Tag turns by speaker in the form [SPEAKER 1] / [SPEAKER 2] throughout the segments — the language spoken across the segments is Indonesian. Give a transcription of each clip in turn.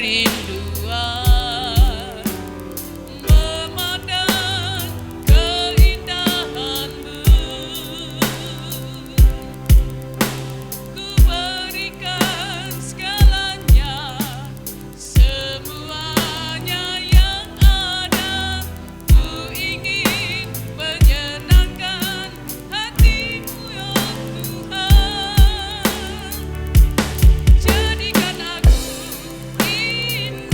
[SPEAKER 1] kerinduan memandang keindahan-Mu. Ku berikan segalanya, semuanya yang ada. Ku ingin menyenangkan hati-Mu ya Tuhan. Jadikan aku indah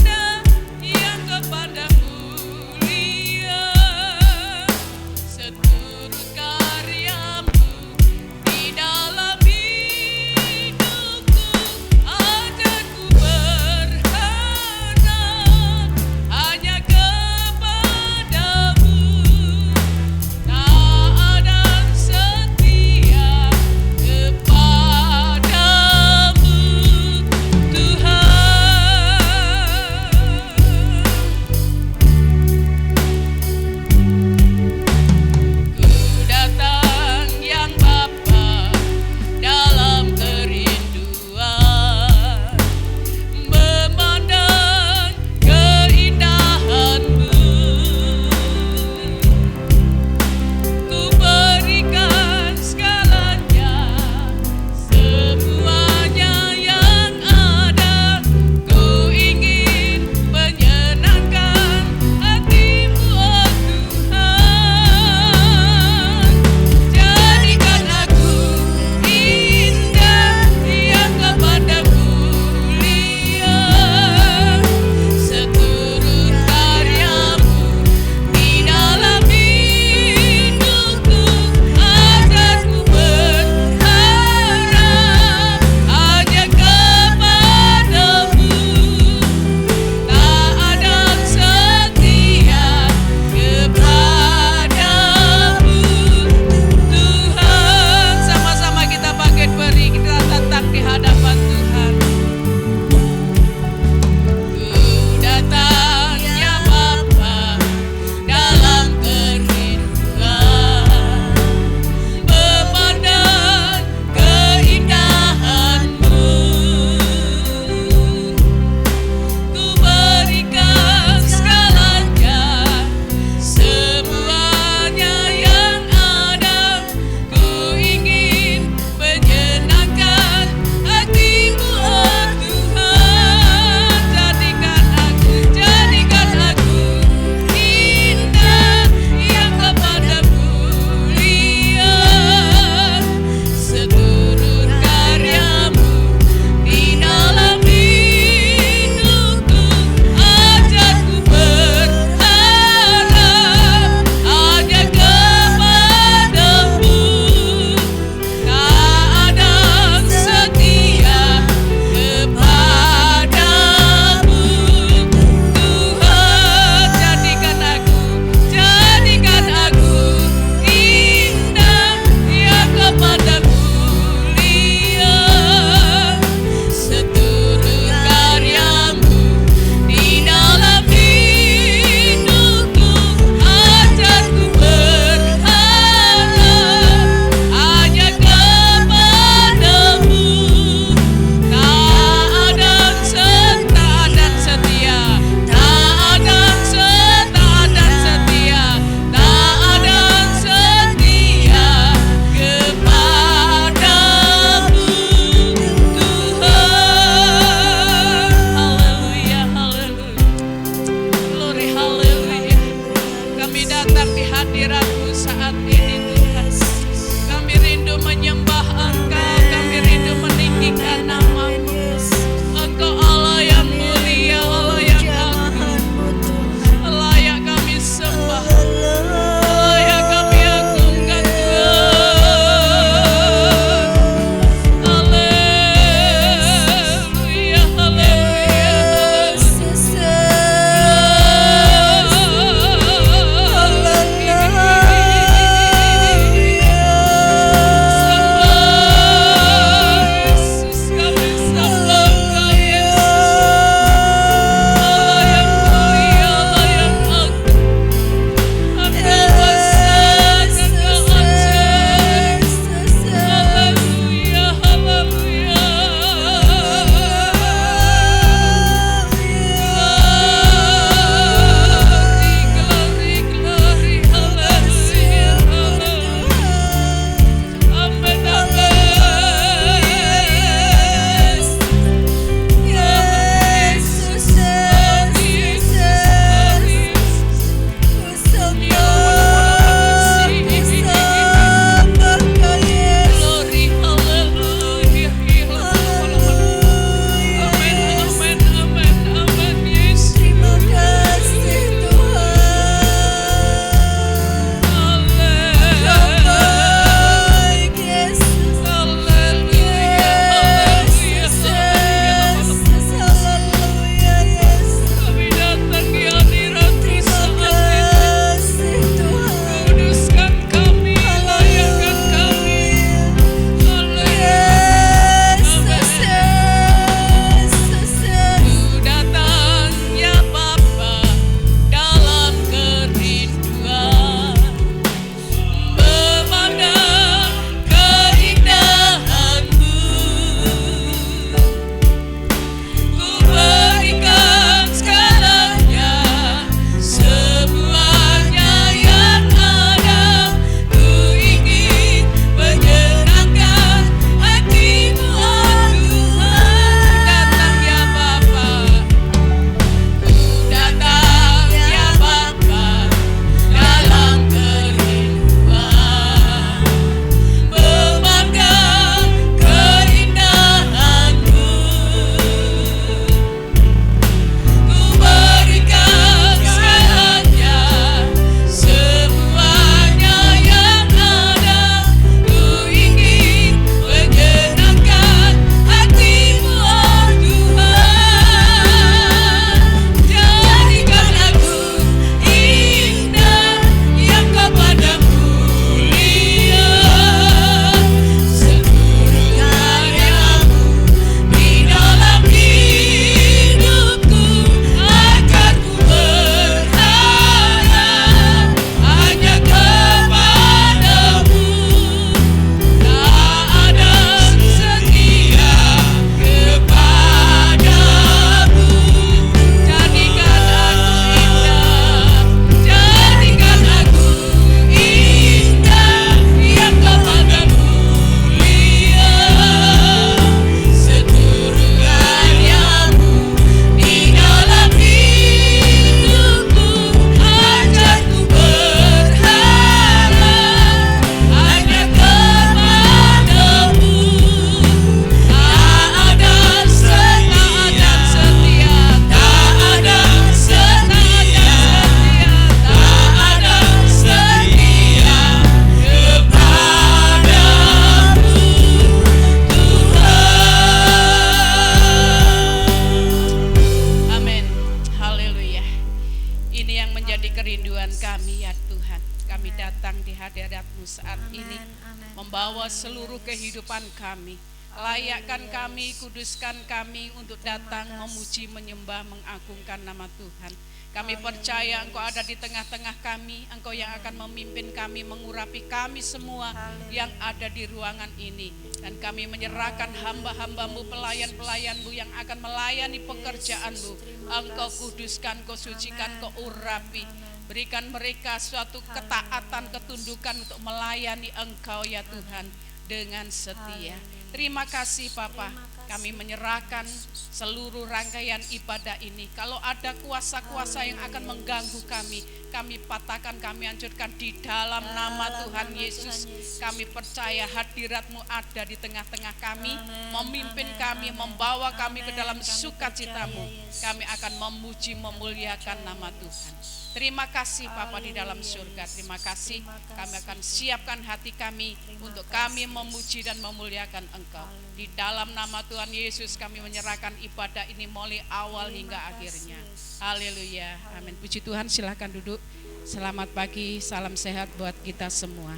[SPEAKER 1] membawa seluruh kehidupan kami. Layakkan kami, kuduskan kami untuk datang memuji, menyembah, mengagungkan nama Tuhan. Kami percaya Engkau ada di tengah-tengah kami, Engkau yang akan memimpin kami, mengurapi kami semua yang ada di ruangan ini. Dan kami menyerahkan hamba-hambamu, pelayan-pelayanmu yang akan melayani pekerjaanmu. Engkau kuduskan, Engkau sucikan, Engkau urapi. Berikan mereka suatu ketaatan, ketundukan untuk melayani Engkau ya Tuhan dengan setia. Terima kasih Bapa. Kami menyerahkan seluruh rangkaian ibadah ini. Kalau ada kuasa-kuasa yang akan mengganggu kami patahkan, kami hancurkan di dalam nama Tuhan Yesus. Kami percaya hadirat-Mu ada di tengah-tengah kami, memimpin kami, membawa kami ke dalam sukacita-Mu. Kami akan memuji, memuliakan nama Tuhan. Terima kasih Bapa di dalam surga. Terima kasih. Kami akan siapkan hati kami untuk kami memuji dan memuliakan Engkau. Di dalam nama Tuhan Yesus kami menyerahkan ibadah ini mulai awal hingga akhirnya. Haleluya. Amin. Puji Tuhan, silakan duduk. Selamat pagi, salam sehat buat kita semua.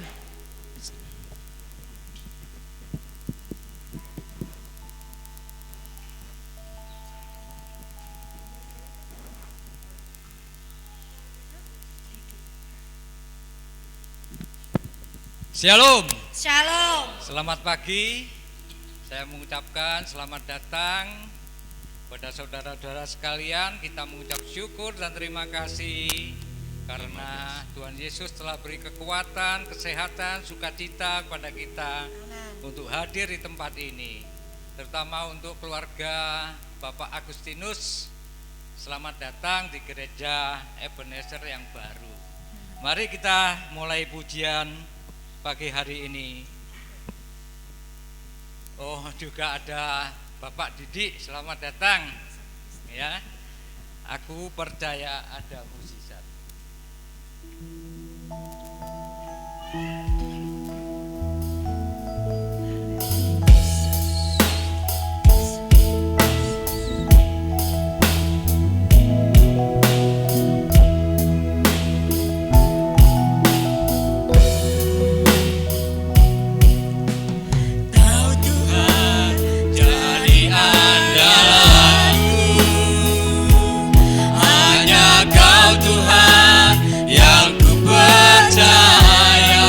[SPEAKER 2] Shalom.
[SPEAKER 3] Shalom.
[SPEAKER 2] Selamat pagi. Saya mengucapkan selamat datang pada saudara-saudara sekalian. Kita mengucap syukur dan terima kasih karena Tuhan Yesus telah beri kekuatan, kesehatan, sukacita kepada kita untuk hadir di tempat ini. Terutama untuk keluarga Bapak Agustinus. Selamat datang di gereja Ebenezer yang baru. Mari kita mulai pujian pagi hari ini. Oh, juga ada Bapak Didik, selamat datang. Ya, aku percaya ada mukjizat.
[SPEAKER 4] Kau Tuhan yang ku percaya.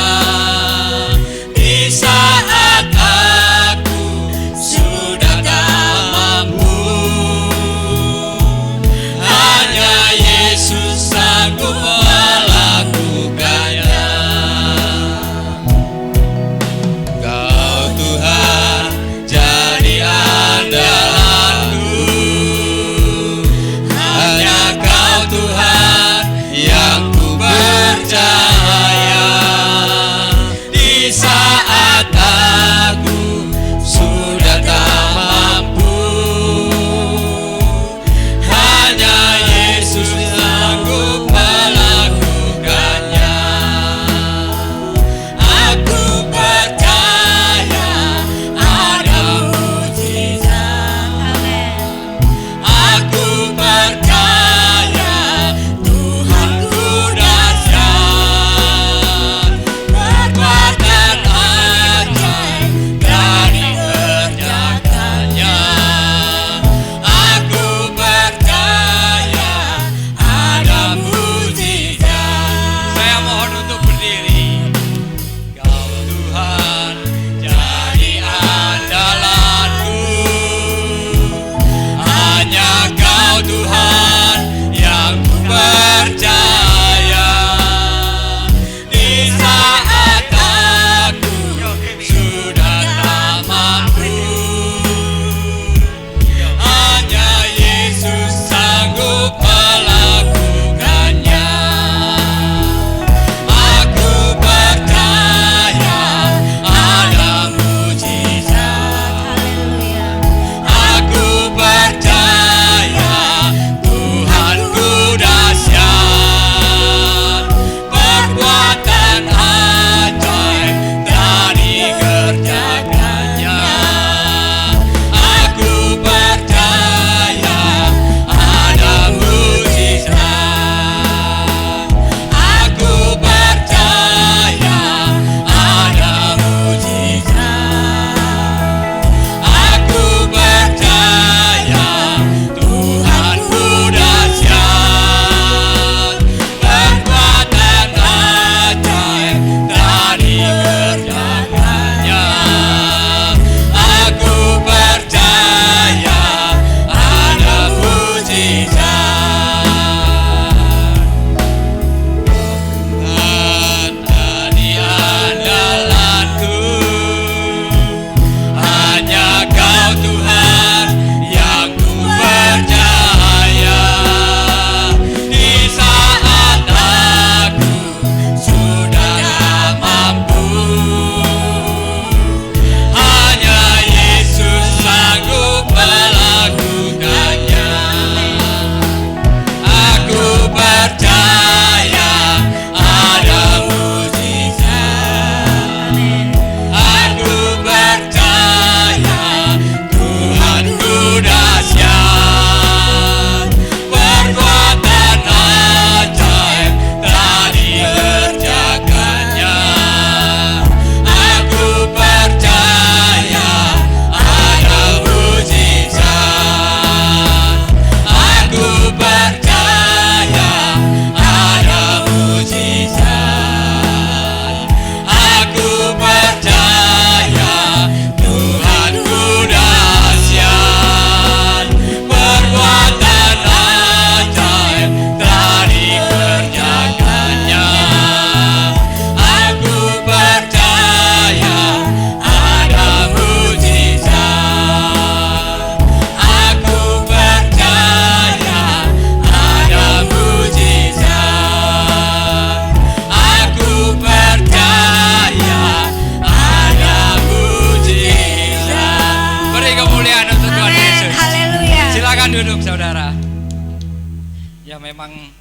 [SPEAKER 2] memang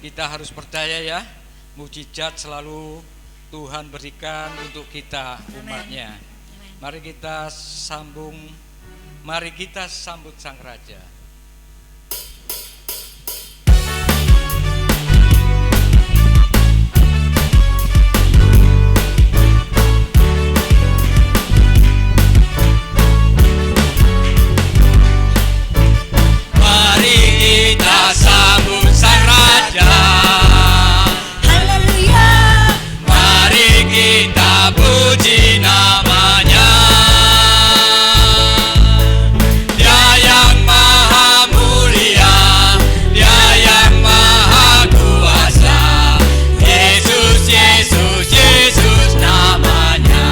[SPEAKER 2] kita harus percaya ya, mukjizat selalu Tuhan berikan untuk kita umatnya. Mari kita sambut Sang Raja.
[SPEAKER 3] Mari kita sambut Sang Raja. Haleluya. Mari kita puji namanya. Dia yang maha mulia, Dia yang maha kuasa. Yesus, Yesus, Yesus namanya.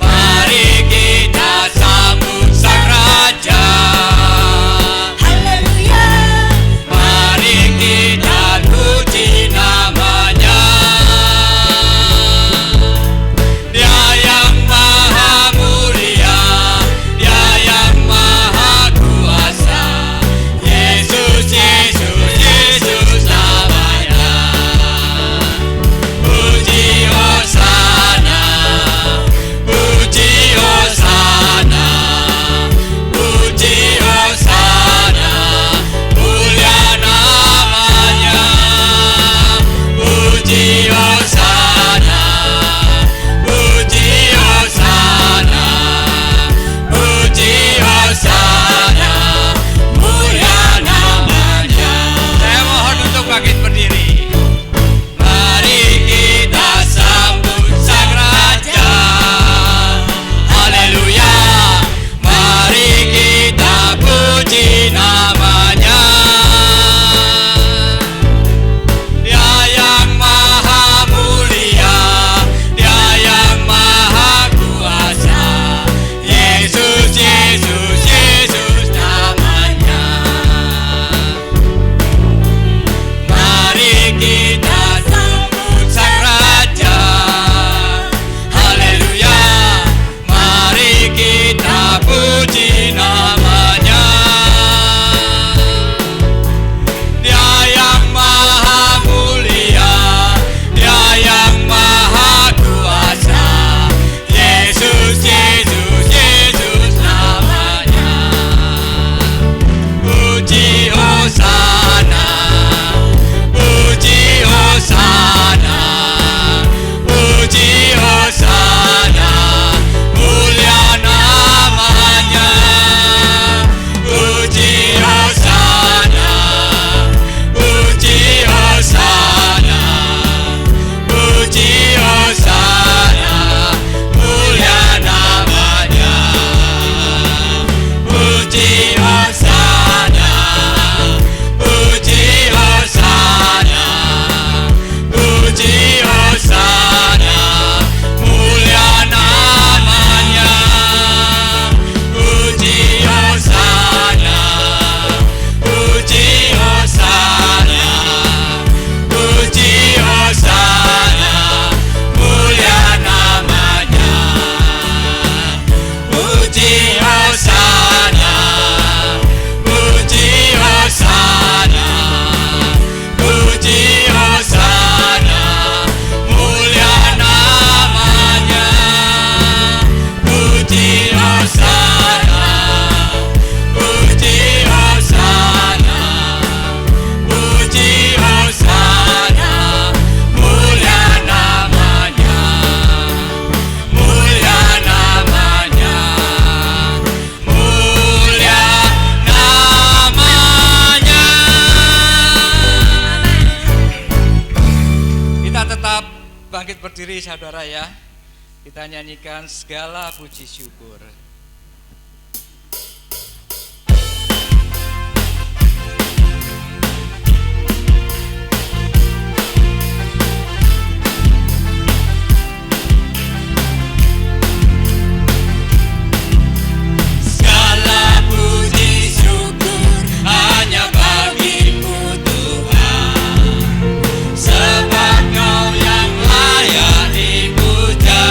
[SPEAKER 3] Mari kita sambut Sang Raja. Haleluya. Mari kita puji namanya. Dia yang maha mulia, Dia yang maha kuasa. Yesus, Yesus, Yesus namanya. Puji Hosana, puji Hosana, puji Hosana, mulia namanya. Puji Hosana, puji Hosana, puji Hosana, mulia namanya.
[SPEAKER 2] Saya mohon untuk bangkit berdiri.
[SPEAKER 3] Mari kita sambut Sang Raja. Haleluya. Mari kita puji namanya. Dia yang maha mulia, Dia yang maha kuasa. Yesus, Yesus, Yesus namanya. Mari kita sambut Sang Raja. Haleluya. Mari kita puji namanya. Dia yang maha mulia, Dia yang maha kuasa. Yesus, Yesus, Yesus namanya. Puji Hosana, puji Hosana, puji Hosana, mulia namanya. Puji Hosana, puji Hosana, puji Hosana, mulia namanya. Puji Hosana, puji Hosana, puji Hosana, mulia namanya. Puji Hosana, puji Hosana, puji Hosana, mulia namanya. Puji Hosana, puji Hosana, puji Hosana, mulia namanya. Puji Hosana, puji Hosana, puji Hosana, mulia namanya. Mulia namanya, mulia namanya.
[SPEAKER 2] Kita tetap bangkit berdiri saudara ya. Kita nyanyikan segala puji syukur.
[SPEAKER 3] Segala puji syukur hanya bagimu Tuhan, sebab Kau yang layak dipuja.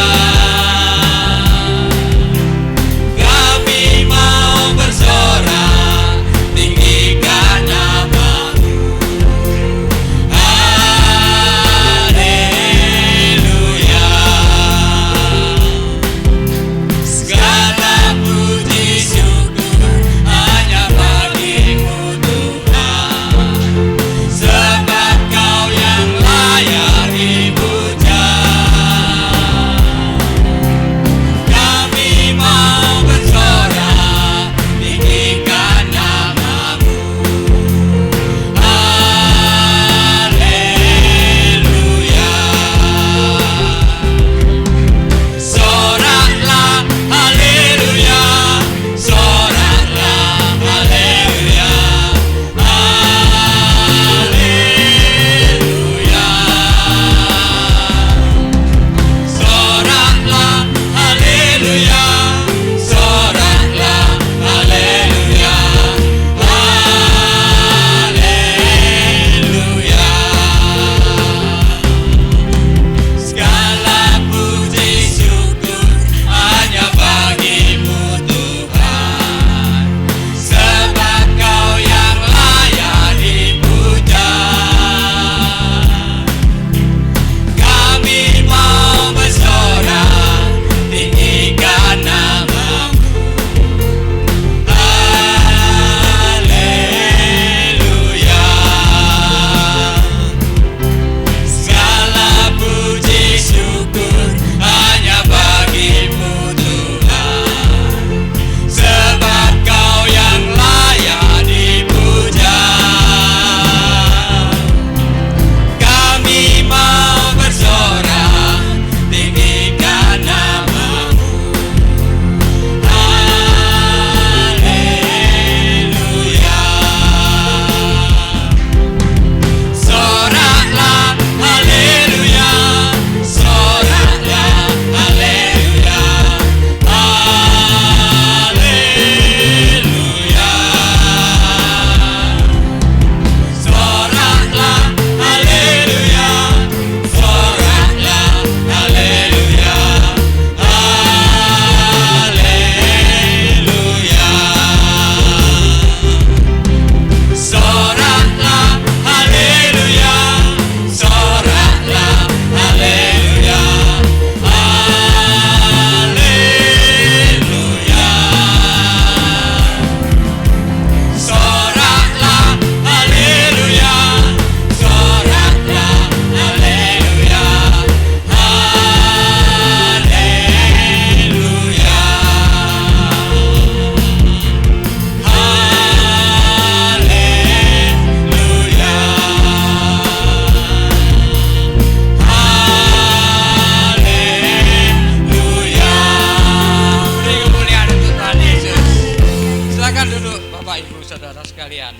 [SPEAKER 2] sekalian.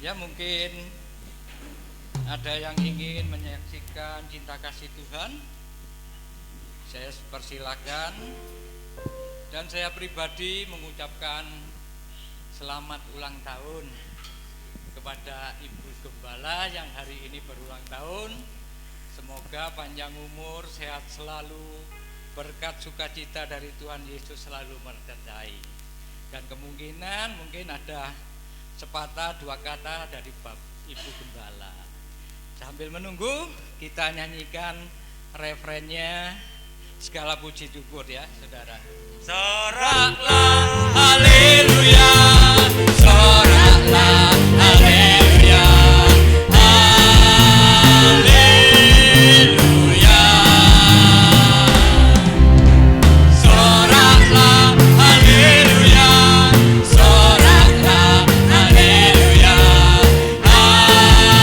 [SPEAKER 2] Ya, mungkin ada yang ingin menyaksikan cinta kasih Tuhan, saya persilakan. Dan saya pribadi mengucapkan selamat ulang tahun kepada Ibu Gembala yang hari ini berulang tahun. Semoga panjang umur, sehat selalu, berkat sukacita dari Tuhan Yesus selalu menyertai. Dan kemungkinan mungkin ada sepatah dua kata dari Ibu Gembala. Sambil menunggu, kita nyanyikan refrennya Segala Puji Syukur ya, saudara.
[SPEAKER 3] Soraklah haleluya, soraklah haleluya, haleluya. Soraklah haleluya, soraklah haleluya, haleluya.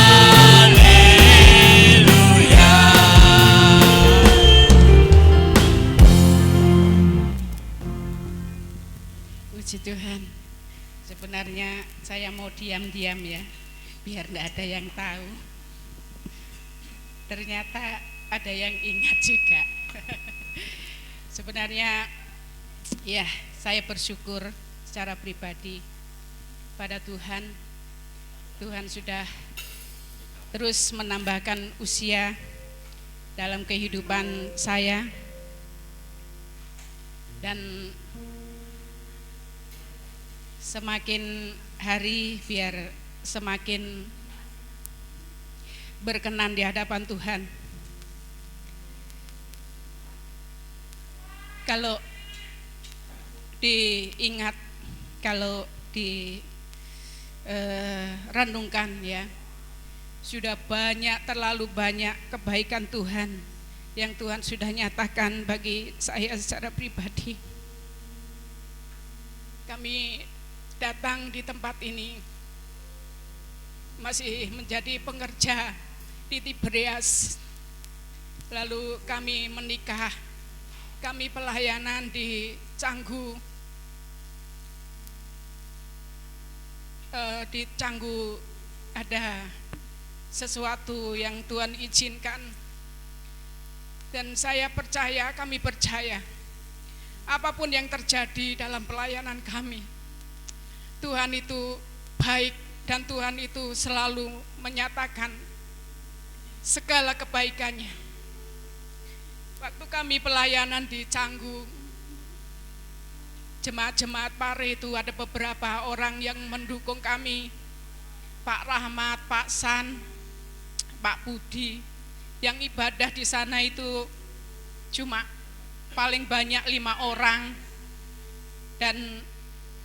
[SPEAKER 1] Puji Tuhan. Sebenarnya saya mau diam-diam ya, biar tidak ada yang tahu. Ternyata ada yang ingat juga. Sebenarnya ya, saya bersyukur secara pribadi pada Tuhan. Tuhan sudah terus menambahkan usia dalam kehidupan saya. Dan semakin hari biar semakin berkenan di hadapan Tuhan. Kalau diingat, kalau renungkan ya, sudah terlalu banyak kebaikan Tuhan yang Tuhan sudah nyatakan bagi saya secara pribadi. Kami datang di tempat ini masih menjadi pengerja di Tiberias, lalu kami menikah, kami pelayanan di Canggu. Di Canggu ada sesuatu yang Tuhan izinkan, dan saya percaya, kami percaya apapun yang terjadi dalam pelayanan kami, Tuhan itu baik dan Tuhan itu selalu menyatakan segala kebaikannya. Waktu kami pelayanan di Canggu, jemaat-jemaat Pare itu ada beberapa orang yang mendukung kami, Pak Rahmat, Pak San, Pak Budi. Yang ibadah di sana itu cuma paling banyak 5 orang, dan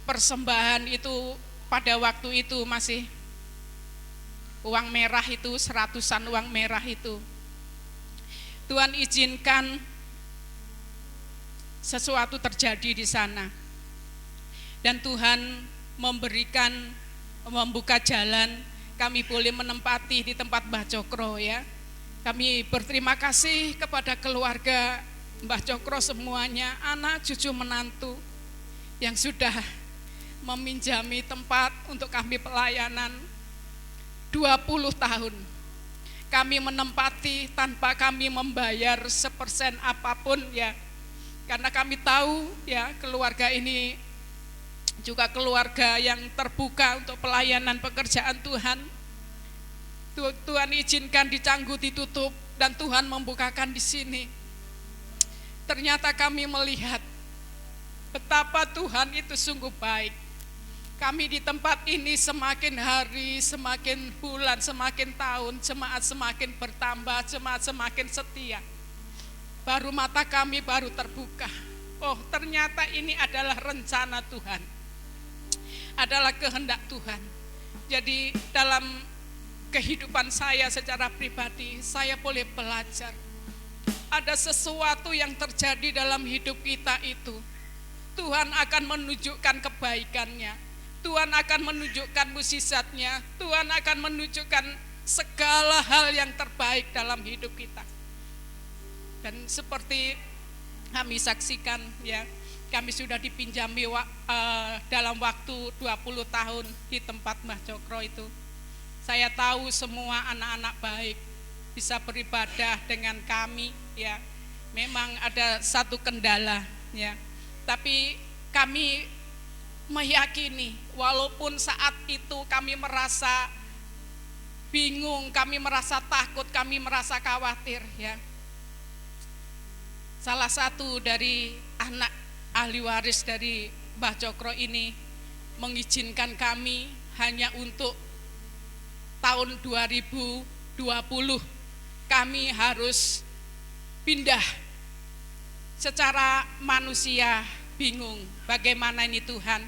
[SPEAKER 1] persembahan itu pada waktu itu masih uang merah itu, 100-an uang merah itu. Tuhan izinkan sesuatu terjadi di sana, dan Tuhan membuka jalan, kami boleh menempati di tempat Mbah Cokro ya. Kami berterima kasih kepada keluarga Mbah Cokro semuanya, anak, cucu, menantu yang sudah meminjami tempat untuk kami pelayanan 20 tahun. Kami menempati tanpa kami membayar sepersen apapun ya, karena kami tahu ya, keluarga ini juga keluarga yang terbuka untuk pelayanan pekerjaan Tuhan. Tuhan izinkan di Canggu ditutup dan Tuhan membukakan di sini. Ternyata kami melihat betapa Tuhan itu sungguh baik. Kami di tempat ini semakin hari, semakin bulan, semakin tahun, jemaat semakin bertambah, jemaat semakin setia. Baru mata kami baru terbuka. Oh, ternyata ini adalah rencana Tuhan, adalah kehendak Tuhan. Jadi dalam kehidupan saya secara pribadi, saya boleh belajar. Ada sesuatu yang terjadi dalam hidup kita itu, Tuhan akan menunjukkan kebaikannya, Tuhan akan menunjukkan mukjizatnya, Tuhan akan menunjukkan segala hal yang terbaik dalam hidup kita. Dan seperti kami saksikan ya, kami sudah dipinjami dalam waktu 20 tahun di tempat Mbah Cokro itu. Saya tahu semua anak-anak baik bisa beribadah dengan kami, ya. Memang ada satu kendala, ya. Tapi kami meyakini walaupun saat itu kami merasa bingung, kami merasa takut, kami merasa khawatir, ya. Salah satu dari anak ahli waris dari Mbah Cokro ini mengizinkan kami hanya untuk tahun 2020 kami harus pindah. Secara manusia bingung, bagaimana ini Tuhan?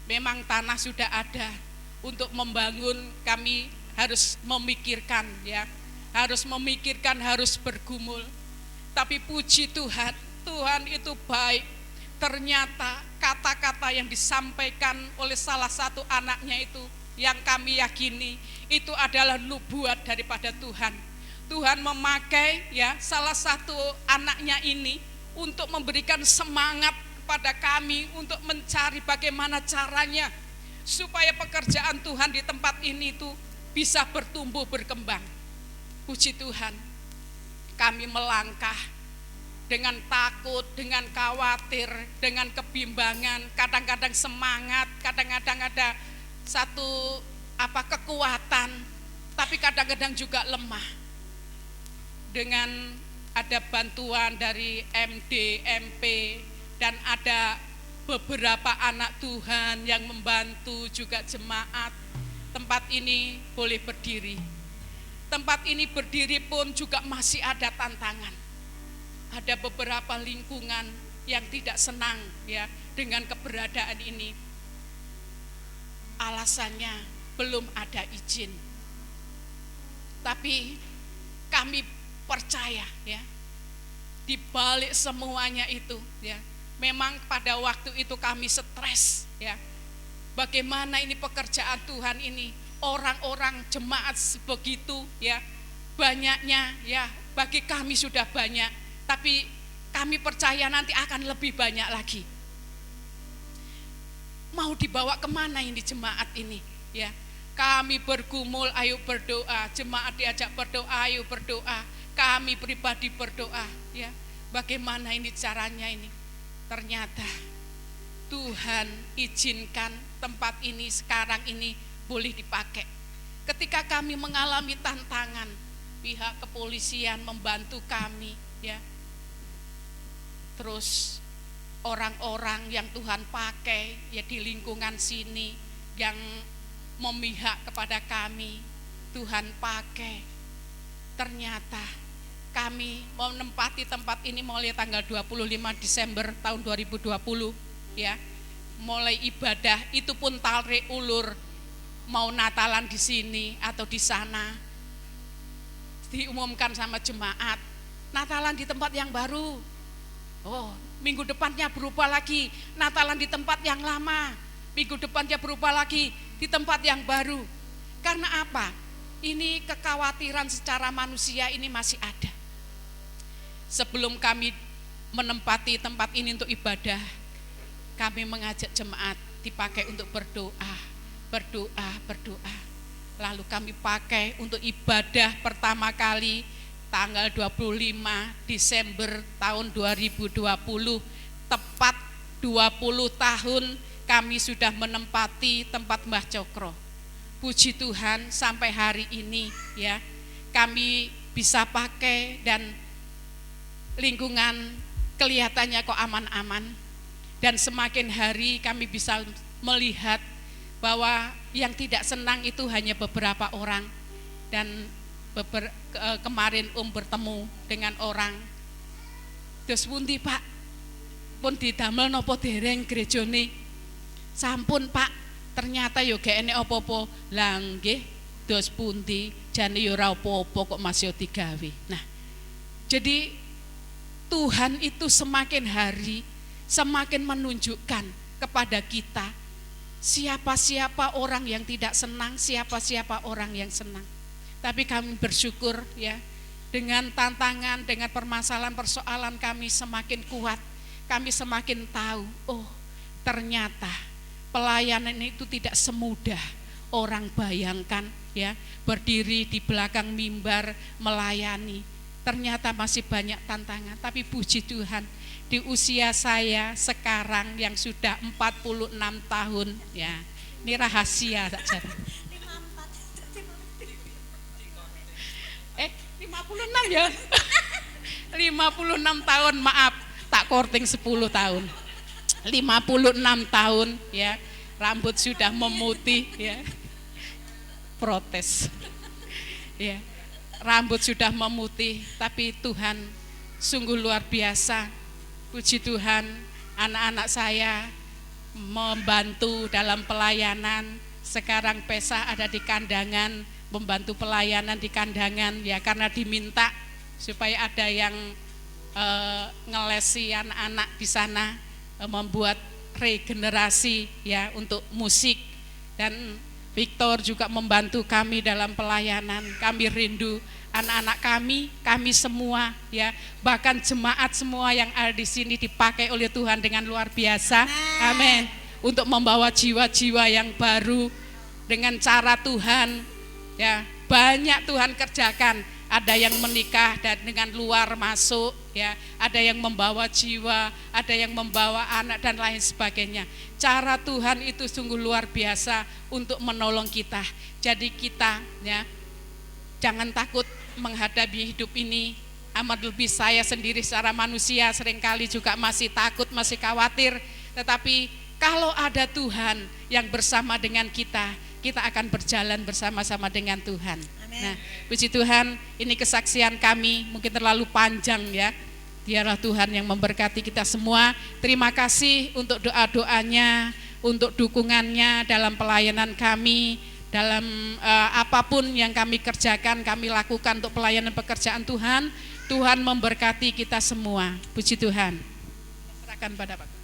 [SPEAKER 1] Memang tanah sudah ada, untuk membangun kami harus memikirkan, ya. Harus memikirkan, harus bergumul. Tapi puji Tuhan, Tuhan itu baik. Ternyata kata-kata yang disampaikan oleh salah satu anaknya itu, yang kami yakini itu adalah nubuat daripada Tuhan. Tuhan memakai, ya, salah satu anaknya ini untuk memberikan semangat kepada kami untuk mencari bagaimana caranya supaya pekerjaan Tuhan di tempat ini itu bisa bertumbuh berkembang. Puji Tuhan, kami melangkah dengan takut, dengan khawatir, dengan kebimbangan, kadang-kadang semangat, kadang-kadang ada satu kekuatan, tapi kadang-kadang juga lemah. Dengan ada bantuan dari MD, MP, dan ada beberapa anak Tuhan yang membantu juga jemaat, tempat ini boleh berdiri. Tempat ini berdiri pun juga masih ada tantangan. Ada beberapa lingkungan yang tidak senang, ya, dengan keberadaan ini. Alasannya belum ada izin. Tapi kami percaya, ya, di balik semuanya itu, ya, memang pada waktu itu kami stres, ya. Bagaimana ini pekerjaan Tuhan ini, orang-orang jemaat sebegitu, ya, banyaknya, ya, bagi kami sudah banyak, tapi kami percaya nanti akan lebih banyak lagi. Mau dibawa kemana ini jemaat ini, ya? Kami bergumul, ayo berdoa, jemaat diajak berdoa, ayo berdoa, kami pribadi berdoa, ya. Bagaimana ini caranya ini? Ternyata Tuhan izinkan tempat ini sekarang ini boleh dipakai. Ketika kami mengalami tantangan, pihak kepolisian membantu kami, ya. Terus orang-orang yang Tuhan pakai, ya, di lingkungan sini yang memihak kepada kami, Tuhan pakai. Ternyata kami mau menempati tempat ini mulai tanggal 25 Desember tahun 2020, ya. Mulai ibadah itu pun tarik ulur, mau Natalan di sini atau di sana. Diumumkan sama jemaat, Natalan di tempat yang baru. Oh, minggu depannya berubah lagi, Natalan di tempat yang lama. Minggu depannya berubah lagi di tempat yang baru. Karena apa? Ini kekhawatiran secara manusia ini masih ada. Sebelum kami menempati tempat ini untuk ibadah, kami mengajak jemaat dipakai untuk berdoa, berdoa, berdoa. Lalu kami pakai untuk ibadah pertama kali tanggal 25 Desember tahun 2020, tepat 20 tahun kami sudah menempati tempat Mbah Cokro. Puji Tuhan sampai hari ini, ya, kami bisa pakai dan lingkungan kelihatannya kok aman-aman. Dan semakin hari kami bisa melihat bahwa yang tidak senang itu hanya beberapa orang. Dan kemarin bertemu dengan orang, "Dos pundi Pak? Pun didamel napa dereng gerejane?" "Sampun Pak, ternyata yo gak enek apa-apa." "Lah nggih, dos pundi? Jane yo ora apa-apa kok masih digawe." Nah, jadi Tuhan itu semakin hari semakin menunjukkan kepada kita siapa-siapa orang yang tidak senang, siapa-siapa orang yang senang. Tapi kami bersyukur, ya, dengan tantangan, dengan permasalahan persoalan kami semakin kuat. kami semakin tahu, oh ternyata pelayanan itu tidak semudah orang bayangkan ya, berdiri di belakang mimbar melayani. Ternyata masih banyak tantangan, tapi puji Tuhan, di usia saya sekarang yang sudah 46 tahun ya. Ini rahasia saja. 56 ya. 56 tahun, maaf, tak korting 10 tahun. 56 tahun ya, rambut sudah memutih ya. Protes. Ya. Rambut sudah memutih, tapi Tuhan sungguh luar biasa. Puji Tuhan, anak-anak saya membantu dalam pelayanan. Sekarang Pesah ada di kandangan, membantu pelayanan di kandangan ya, karena diminta supaya ada yang ngelesi anak-anak di sana, membuat regenerasi ya untuk musik. Dan Victor juga membantu kami dalam pelayanan. Kami rindu anak-anak kami semua ya, bahkan jemaat semua yang ada di sini dipakai oleh Tuhan dengan luar biasa. Amin. Untuk membawa jiwa-jiwa yang baru dengan cara Tuhan ya. Banyak Tuhan kerjakan. Ada yang menikah dan dengan luar masuk ya, ada yang membawa jiwa, ada yang membawa anak dan lain sebagainya. Cara Tuhan itu sungguh luar biasa untuk menolong kita. Jadi kita ya, jangan takut menghadapi hidup ini. Amat lebih saya sendiri secara manusia seringkali juga masih takut, masih khawatir. Tetapi kalau ada Tuhan yang bersama dengan kita akan berjalan bersama-sama dengan Tuhan. Amen. Nah, puji Tuhan, ini kesaksian kami mungkin terlalu panjang ya. Biarlah Tuhan yang memberkati kita semua. Terima kasih untuk doa-doanya, untuk dukungannya dalam pelayanan kami, dalam apapun yang kami kerjakan, kami lakukan untuk pelayanan pekerjaan Tuhan. Tuhan memberkati kita semua. Puji Tuhan. Serahkan pada Pak.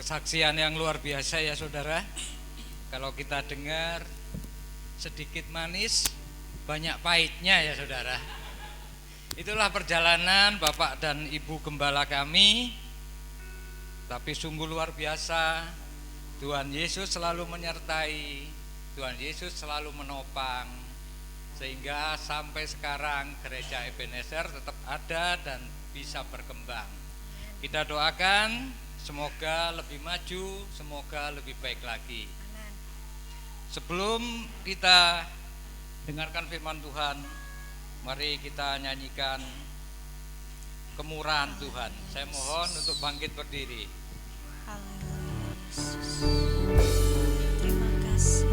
[SPEAKER 2] Kesaksian yang luar biasa ya saudara. Kalau kita dengar sedikit manis, banyak pahitnya ya saudara. Itulah perjalanan Bapak dan Ibu Gembala kami. Tapi sungguh luar biasa. Tuhan Yesus selalu menyertai, Tuhan Yesus selalu menopang, sehingga sampai sekarang gereja Ebenezer tetap ada dan bisa berkembang. Kita doakan semoga lebih maju, semoga lebih baik lagi. Amen. Sebelum kita dengarkan firman Tuhan, mari kita nyanyikan kemurahan Tuhan. Saya mohon untuk bangkit berdiri.
[SPEAKER 4] Haleluya Yesus. Terima kasih.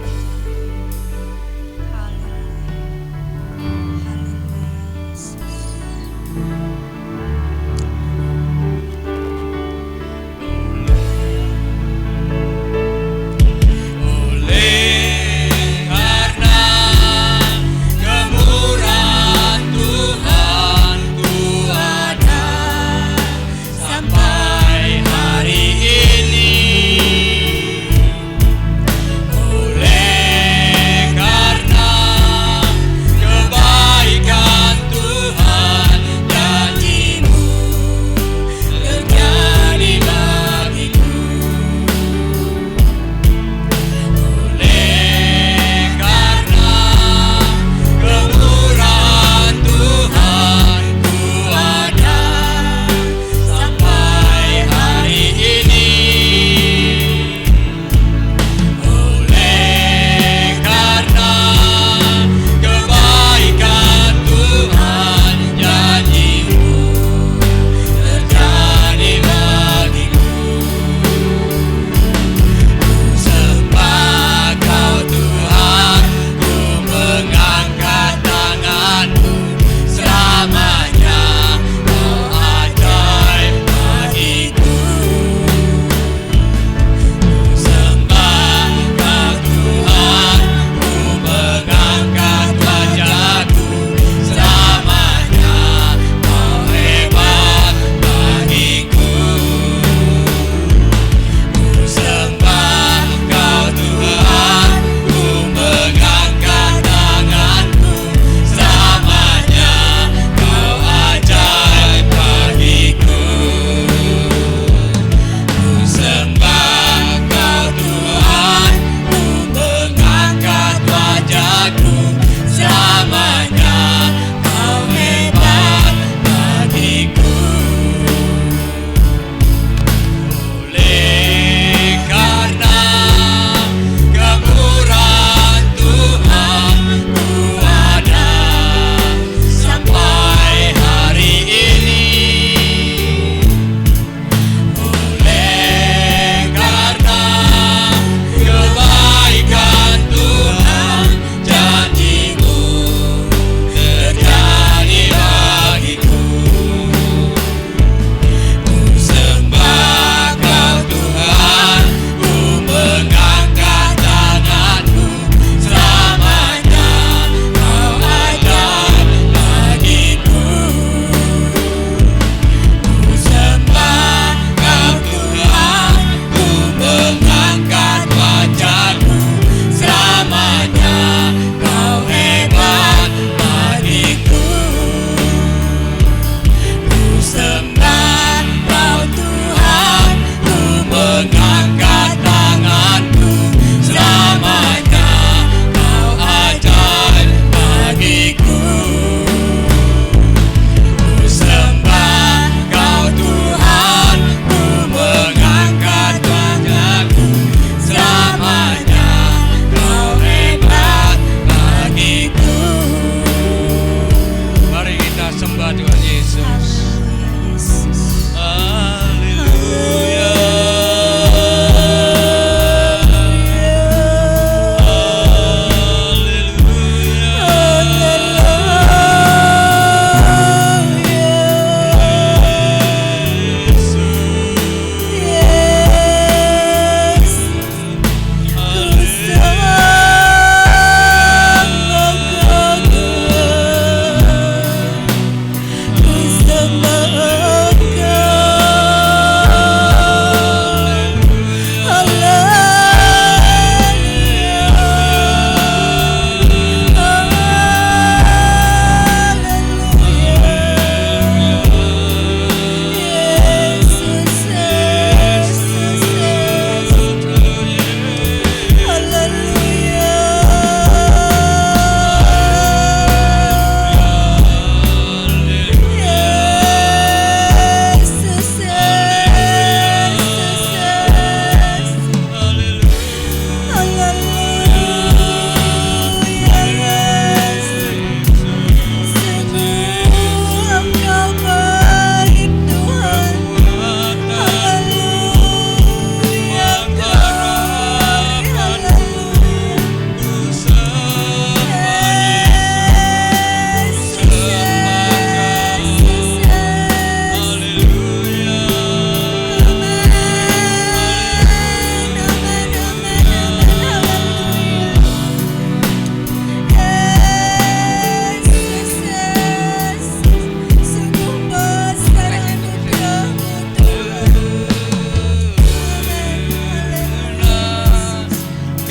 [SPEAKER 4] Haleluya. Haleluya Yesus.
[SPEAKER 3] Sampai hari ini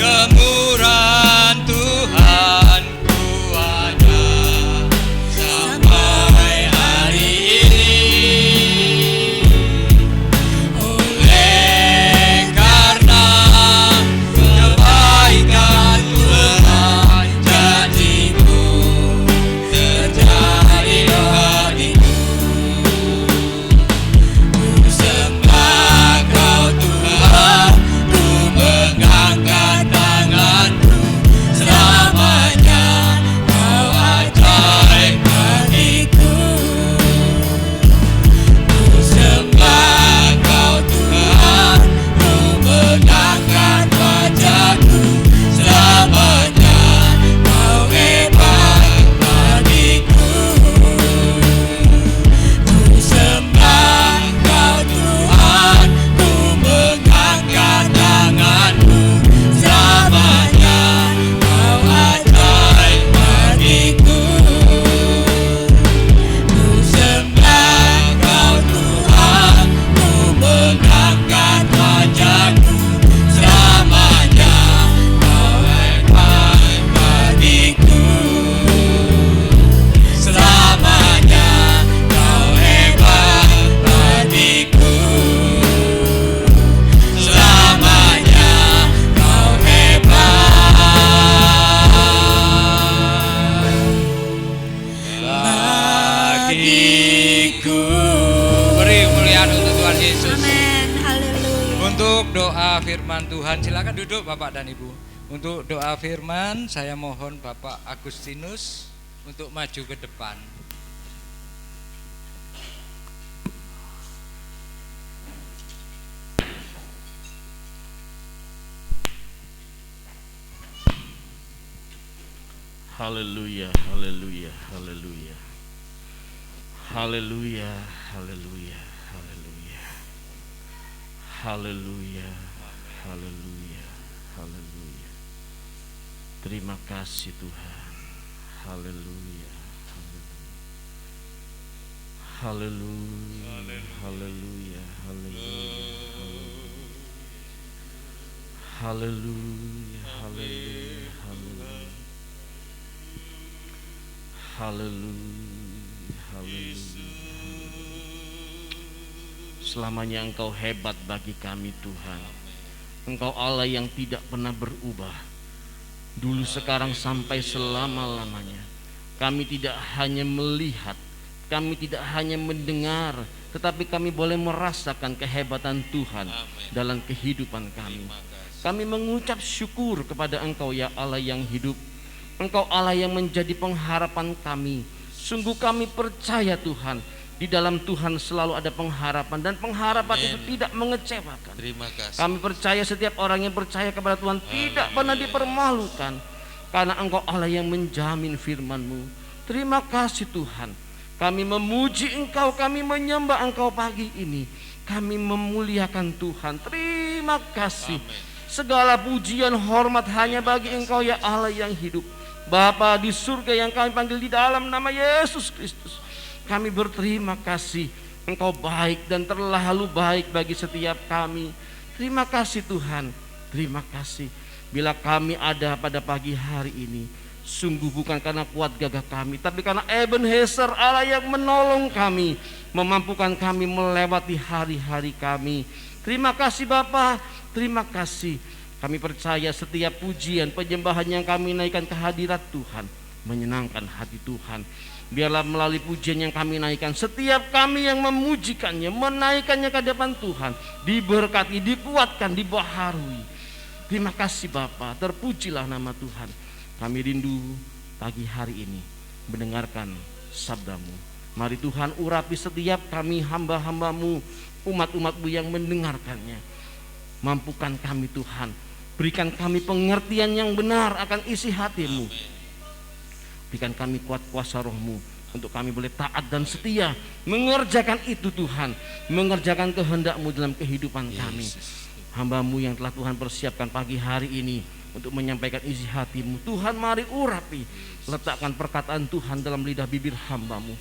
[SPEAKER 3] kemurahan Tuhan ku ada sampai hari ini. Oleh karena kebaikan Tuhan janji-Mu terjadi hatiku. Ku sembah Kau Tuhan, ku mengangkat tanganku selamanya. Kau ajaib bagiku. Ku sembah Kau Tuhan, ku mengangkat wajahku selamanya. Kau hebat bagiku. Ku sembah Kau Tuhan, ku mengangkat tanganku selamanya. Kau ajaib bagiku. Ku sembah Kau Tuhan, ku mengangkat wajahku selamanya. Kau hebat bagiku. Selamanya Kau hebat bagiku. Selamanya Kau hebat bagiku.
[SPEAKER 2] Beri kemuliaan untuk Tuhan Yesus.
[SPEAKER 4] Amin. Haleluya.
[SPEAKER 2] Untuk doa firman Tuhan, silakan duduk Bapak dan Ibu. Untuk doa firman, saya mohon Bapak Agustinus untuk maju ke depan.
[SPEAKER 5] Haleluya, haleluya, haleluya. Haleluya, haleluya, haleluya. Haleluya, haleluya, haleluya. Terima kasih Tuhan. Haleluya, haleluya. Haleluya, haleluya, haleluya. Haleluya, haleluya, haleluya. Haleluya, haleluya. Selamanya Engkau hebat bagi kami Tuhan. Engkau Allah yang tidak pernah berubah, dulu, sekarang, sampai selama-lamanya. Kami tidak hanya melihat, kami tidak hanya mendengar, tetapi kami boleh merasakan kehebatan Tuhan dalam kehidupan kami. Kami mengucap syukur kepada Engkau ya Allah yang hidup. Engkau Allah yang menjadi pengharapan kami. Sungguh kami percaya Tuhan, di dalam Tuhan selalu ada pengharapan, dan pengharapan itu tidak mengecewakan.
[SPEAKER 3] Terima kasih.
[SPEAKER 5] Kami percaya setiap orang yang percaya kepada Tuhan tidak pernah dipermalukan, karena Engkau Allah yang menjamin firman-Mu. Terima kasih Tuhan. Kami memuji Engkau, kami menyembah Engkau pagi ini. Kami memuliakan Tuhan. Terima kasih. Segala pujian hormat hanya bagi Engkau ya Allah yang hidup. Bapa di surga yang kami panggil di dalam nama Yesus Kristus, kami berterima kasih. Engkau baik dan terlalu baik bagi setiap kami. Terima kasih Tuhan. Terima kasih. Bila kami ada pada pagi hari ini, sungguh bukan karena kuat gagah kami, tapi karena Ebenezer Allah yang menolong kami, memampukan kami melewati hari-hari kami. Terima kasih Bapa. Terima kasih. Kami percaya setiap pujian, penyembahan yang kami naikkan ke hadirat Tuhan menyenangkan hati Tuhan. Biarlah melalui pujian yang kami naikkan, setiap kami yang memujikannya, menaikkannya ke hadapan Tuhan, diberkati, dikuatkan, dibaharui. Terima kasih Bapa. Terpujilah nama Tuhan. Kami rindu pagi hari ini mendengarkan sabda-Mu. Mari Tuhan urapi setiap kami hamba-hamba-Mu, umat-umat-Mu yang mendengarkannya. Mampukan kami Tuhan, berikan kami pengertian yang benar akan isi hati-Mu. Berikan kami kuat kuasa Roh-Mu untuk kami boleh taat dan setia mengerjakan itu Tuhan, mengerjakan kehendak-Mu dalam kehidupan kami. Hamba-Mu yang telah Tuhan persiapkan pagi hari ini untuk menyampaikan isi hati-Mu, Tuhan mari urapi, letakkan perkataan Tuhan dalam lidah bibir hamba-Mu.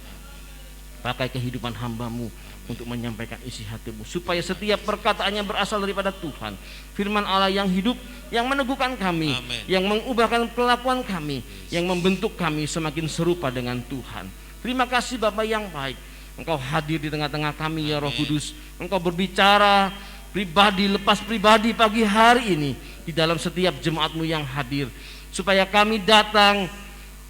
[SPEAKER 5] Pakai kehidupan hamba-Mu untuk menyampaikan isi hati-Mu, supaya setiap perkataannya berasal daripada Tuhan. Firman Allah yang hidup, yang meneguhkan kami,
[SPEAKER 3] Amin.
[SPEAKER 5] yang mengubahkan kelakuan kami, yang membentuk kami semakin serupa dengan Tuhan. Terima kasih Bapa yang baik, Engkau hadir di tengah-tengah kami ya Roh Kudus. Engkau berbicara pribadi lepas pribadi pagi hari ini di dalam setiap jemaat-Mu yang hadir, supaya kami datang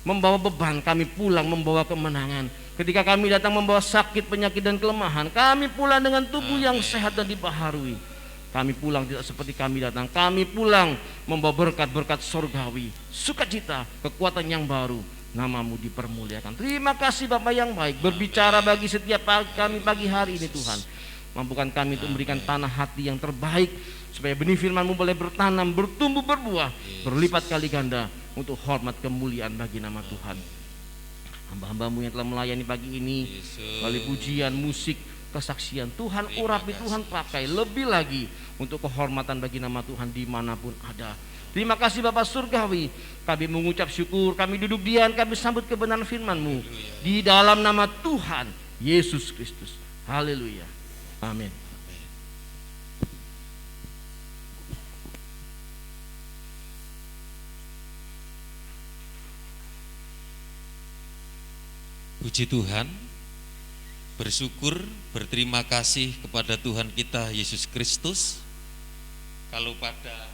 [SPEAKER 5] membawa beban, kami pulang membawa kemenangan. Ketika kami datang membawa sakit, penyakit dan kelemahan, kami pulang dengan tubuh yang sehat dan dibaharui. Kami pulang tidak seperti kami datang. Kami pulang membawa berkat-berkat surgawi, sukacita, kekuatan yang baru. Nama-Mu dipermuliakan. Terima kasih Bapa yang baik, berbicara bagi setiap kami pagi hari ini Tuhan. Mampukan kami untuk memberikan tanah hati yang terbaik, supaya benih firman-Mu boleh bertanam, bertumbuh, berbuah, berlipat kali ganda untuk hormat kemuliaan bagi nama Tuhan. Hamba-hamba-Mu yang telah melayani pagi ini melalui pujian, musik, kesaksian, Tuhan urapi, Tuhan pakai lebih lagi untuk kehormatan bagi nama Tuhan dimanapun ada. Terima kasih Bapak Surgawi, kami mengucap syukur, kami duduk diam, kami sambut kebenaran firman-Mu di dalam nama Tuhan Yesus Kristus. Haleluya, amin.
[SPEAKER 3] Puji Tuhan, bersyukur, berterima kasih kepada Tuhan kita Yesus Kristus. Kalau pada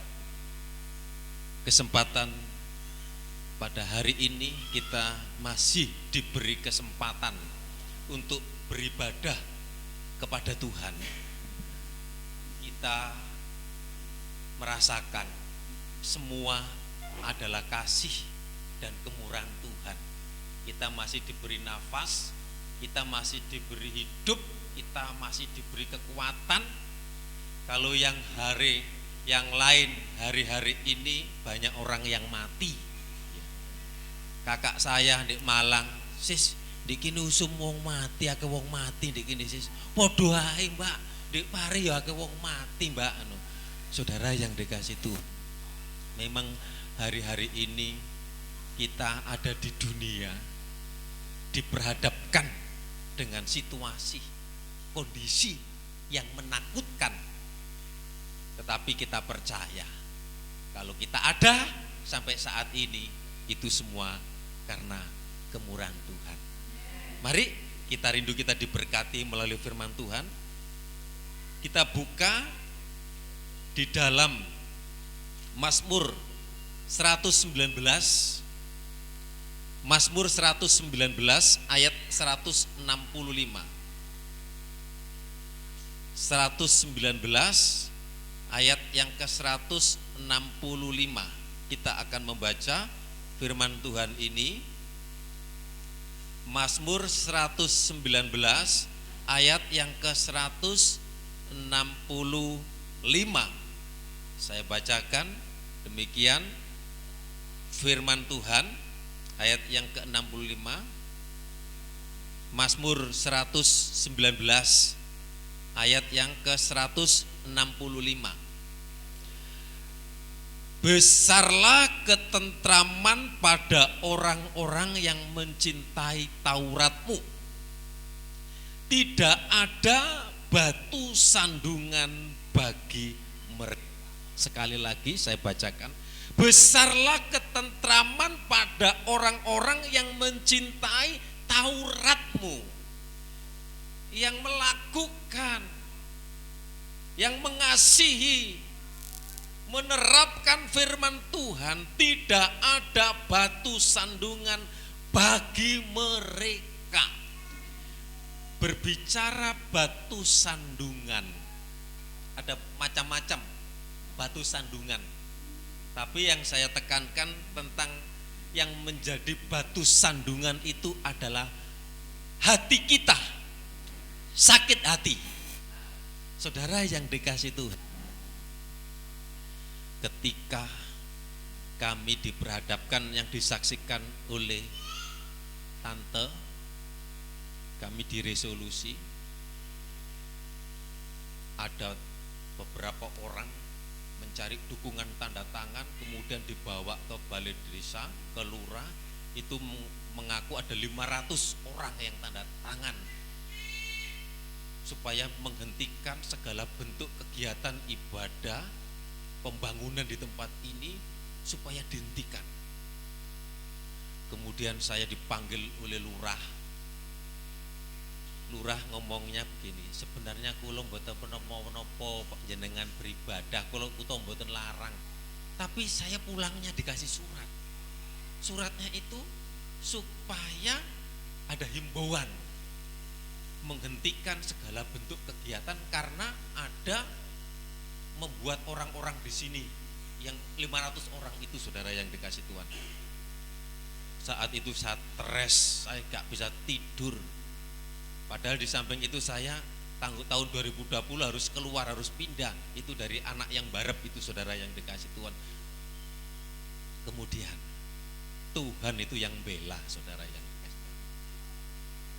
[SPEAKER 3] kesempatan pada hari ini kita masih diberi kesempatan untuk beribadah kepada Tuhan, kita merasakan semua adalah kasih dan kemurahan Tuhan. Kita masih diberi nafas, kita masih diberi hidup, kita masih diberi kekuatan. Kalau yang lain hari-hari ini banyak orang yang mati. Kakak saya di Malang, sis, di kini usum wong mati, ake wong mati di kini sis. Podo ae Mbak, di Pari ya ake wong mati Mbak. Saudara yang dikasih Tuhan, memang hari-hari ini kita ada di dunia, diperhadapkan dengan situasi, kondisi yang menakutkan. Tetapi kita percaya kalau kita ada sampai saat ini, itu semua karena kemurahan Tuhan. Mari kita rindu kita diberkati melalui firman Tuhan. Kita buka di dalam Mazmur 119, Mazmur 119 ayat 165. 119 ayat yang ke-165. Kita akan membaca firman Tuhan ini. Mazmur 119 ayat yang ke-165. Saya bacakan demikian firman Tuhan. Ayat yang ke-65, Mazmur 119 ayat yang ke-165. Besarlah ketentraman pada orang-orang yang mencintai Taurat-Mu. Tidak ada batu sandungan bagi mereka. Sekali lagi saya bacakan. Besarlah ketentraman pada orang-orang yang mencintai Taurat-Mu, yang melakukan, yang mengasihi, menerapkan firman Tuhan. Tidak ada batu sandungan bagi mereka. Berbicara batu sandungan, ada macam-macam batu sandungan. Tapi yang saya tekankan tentang yang menjadi batu sandungan itu adalah hati kita, sakit hati. Saudara yang dikasih Tuhan, ketika kami diperhadapkan yang disaksikan oleh tante, kami diresolusi, ada beberapa orang mencari dukungan tanda tangan, kemudian dibawa ke balai desa, ke lurah, itu mengaku ada 500 orang yang tanda tangan supaya menghentikan segala bentuk kegiatan ibadah, pembangunan di tempat ini supaya dihentikan. Kemudian saya dipanggil oleh lurah. Lurah ngomongnya begini, sebenarnya kula mboten menapa jenengan beribadah, kula utawa mboten larang. Tapi saya pulangnya dikasih surat. Suratnya itu supaya ada himbauan menghentikan segala bentuk kegiatan karena ada membuat orang-orang di sini yang 500 orang itu, saudara yang dikasih Tuhan. Saat itu saya stres, saya gak bisa tidur. Padahal di samping itu saya tahun 2020 harus keluar, harus pindah. Itu dari anak yang barep itu, saudara yang dikasih Tuhan. Kemudian Tuhan itu yang bela, saudara yang dikasih Tuhan.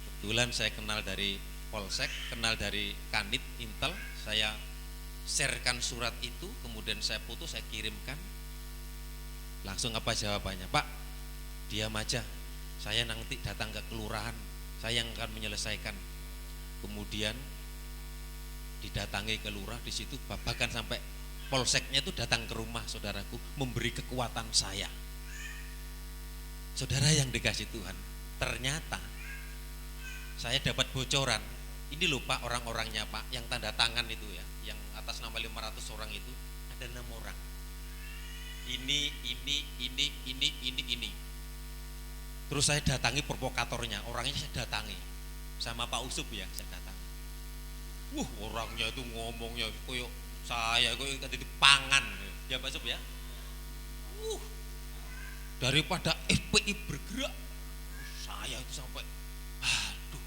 [SPEAKER 3] Kebetulan saya kenal dari Polsek, kenal dari Kanit Intel. Saya sharekan surat itu, kemudian saya foto, saya kirimkan. Langsung apa jawabannya? Pak, diam aja, saya nanti datang ke kelurahan, saya yang akan menyelesaikan. Kemudian didatangi ke lurah, di situ bahkan sampai polseknya itu datang ke rumah, saudaraku, memberi kekuatan saya. Saudara yang dikasih Tuhan, ternyata saya dapat bocoran. Ini loh Pak, orang-orangnya Pak, yang tanda tangan itu ya, yang atas nama 500 orang itu ada 6 orang. Ini. Terus saya datangi provokatornya, orangnya saya datangi sama Pak Usup ya, saya datangi. Orangnya itu ngomongnya koyo saya koyo tadi pangan ya Pak Usup ya. Daripada FPI bergerak, saya itu sampai aduh.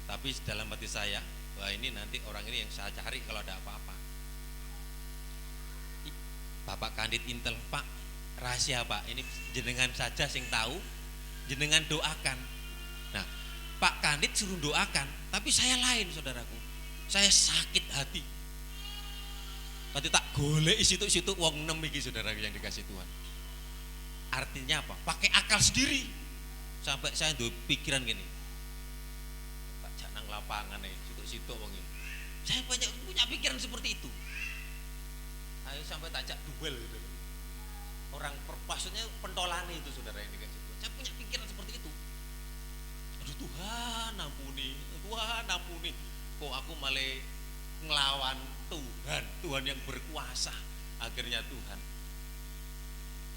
[SPEAKER 3] Tapi dalam hati saya, wah ini nanti orang ini yang saya cari kalau ada apa-apa. Bapak Kanit Intel, Pak, rahasia Pak, ini jenengan saja sing tahu, jenengan doakan. Nah, Pak Kanit suruh doakan, tapi saya lain, saudaraku. Saya sakit hati. Tadi tak golek situ wong 6 iki, saudara yang dikasih Tuhan. Artinya apa? Pakai akal sendiri. Sampai saya nduk pikiran gini. Tak jak nang lapangan situ wong ini. Saya punya pikiran seperti itu. Ayo sampai tajak duel gitu. Orang maksudnya pentolane itu, saudara yang dikasih Tuhan. Saya punya pikiran seperti itu. Aduh Tuhan ampuni, Tuhan ampuni. Kok aku malah ngelawan Tuhan yang berkuasa. Akhirnya Tuhan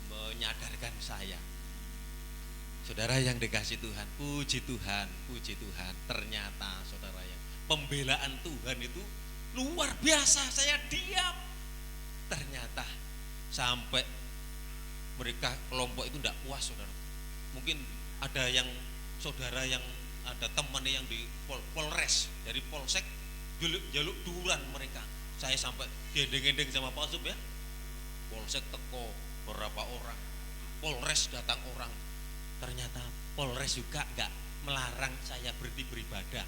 [SPEAKER 3] menyadarkan saya. Saudara yang dikasih Tuhan, puji Tuhan. Ternyata saudara yang pembelaan Tuhan itu luar biasa. Saya diam. Ternyata sampai mereka kelompok itu tidak puas, saudara. Mungkin ada yang saudara yang ada temannya yang di Polres dari Polsek jaluk duran mereka. Saya sampai gendeng-gendeng sama Pak Sub ya. Polsek teko beberapa orang, Polres datang orang. Ternyata Polres juga enggak melarang saya berhenti beribadah.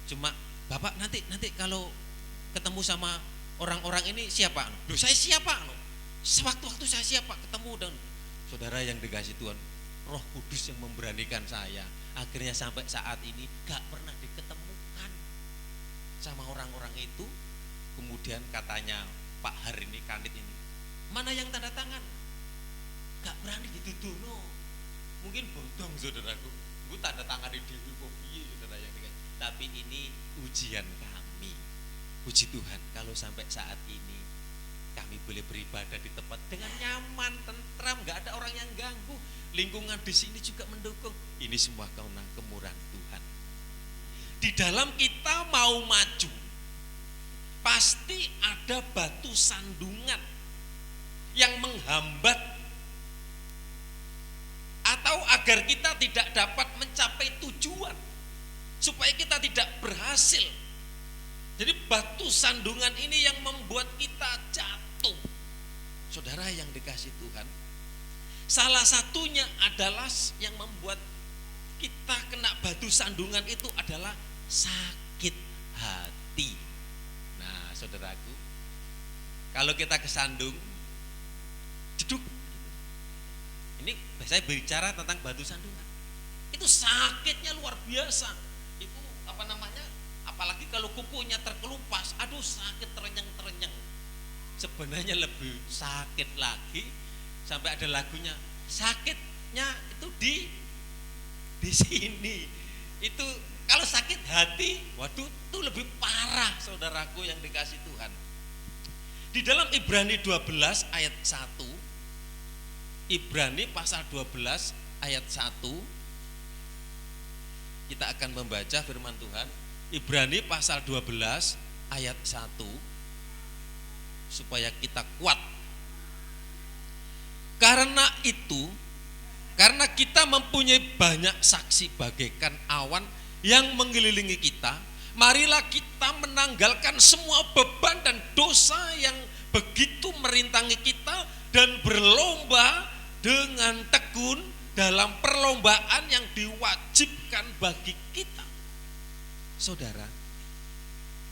[SPEAKER 3] Cuma Bapak nanti kalau ketemu sama orang-orang ini siapa? Loh, saya siapa? Sewaktu-waktu saya siapa ketemu dan saudara yang dikasih Tuhan, Roh Kudus yang memberanikan saya. Akhirnya sampai saat ini gak pernah diketemukan sama orang-orang itu. Kemudian katanya Pak Har ini, Kanit ini, mana yang tanda tangan? Gak berani dituduh, no. Mungkin bodong, saudaraku. Gue tanda tangan di dewi, saudara yang dikasih. Tapi ini ujian kami. Puji Tuhan, kalau sampai saat ini kami boleh beribadah di tempat dengan nyaman, tentram, gak ada orang yang ganggu. Lingkungan di sini juga mendukung. Ini semua karena kemurahan Tuhan. Di dalam kita mau maju, pasti ada batu sandungan yang menghambat atau agar kita tidak dapat mencapai tujuan, supaya kita tidak berhasil. Jadi batu sandungan ini yang membuat kita jatuh. Saudara yang dikasih Tuhan, salah satunya adalah yang membuat kita kena batu sandungan itu adalah sakit hati. Nah, saudaraku, kalau kita kesandung, jeduk. Ini saya bicara tentang batu sandungan. Itu sakitnya luar biasa. Itu apalagi kalau kukunya terkelupas, aduh sakit terenyang. Sebenarnya lebih sakit lagi, sampai ada lagunya, sakitnya itu di sini. Itu kalau sakit hati, waduh itu lebih parah, saudaraku yang dikasih Tuhan. Di dalam Ibrani 12 ayat 1, Ibrani pasal 12 ayat 1, kita akan membaca firman Tuhan. Ibrani pasal 12 ayat 1, supaya kita kuat. Karena kita mempunyai banyak saksi bagaikan awan yang mengelilingi kita, marilah kita menanggalkan semua beban dan dosa yang begitu merintangi kita, dan berlomba dengan tekun dalam perlombaan yang diwajibkan bagi kita. Saudara,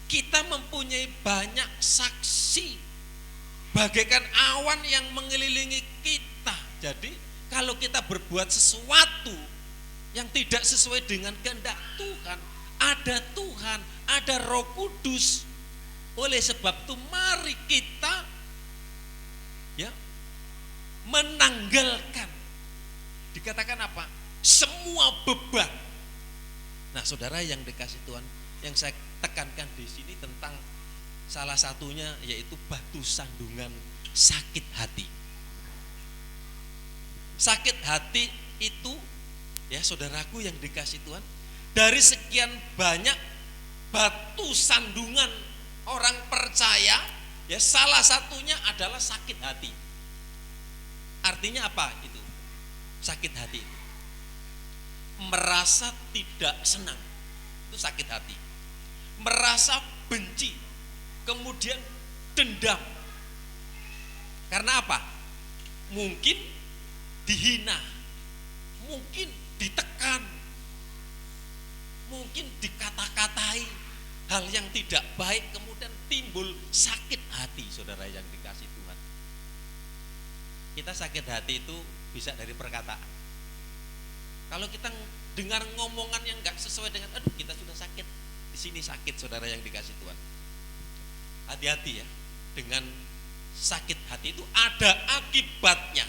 [SPEAKER 3] kita mempunyai banyak saksi bagaikan awan yang mengelilingi kita. Jadi kalau kita berbuat sesuatu yang tidak sesuai dengan kehendak Tuhan, ada Roh Kudus. Oleh sebab itu mari kita menanggalkan, dikatakan apa? Semua beban. Nah, saudara yang dikasih Tuhan, yang saya tekankan di sini tentang salah satunya yaitu batu sandungan sakit hati. Sakit hati itu, ya saudaraku yang dikasih Tuhan, dari sekian banyak batu sandungan orang percaya, ya salah satunya adalah sakit hati. Artinya apa itu? Sakit hati itu merasa tidak senang, itu sakit hati. Merasa benci, kemudian dendam. Karena apa? Mungkin dihina, mungkin ditekan, mungkin dikata-katai hal yang tidak baik, kemudian timbul sakit hati. Saudara yang dikasih Tuhan, kita sakit hati itu bisa dari perkataan. Kalau kita dengar ngomongan yang nggak sesuai dengan, aduh kita sudah sakit, di sini sakit, saudara yang dikasih Tuhan. Hati-hati ya, dengan sakit hati itu ada akibatnya.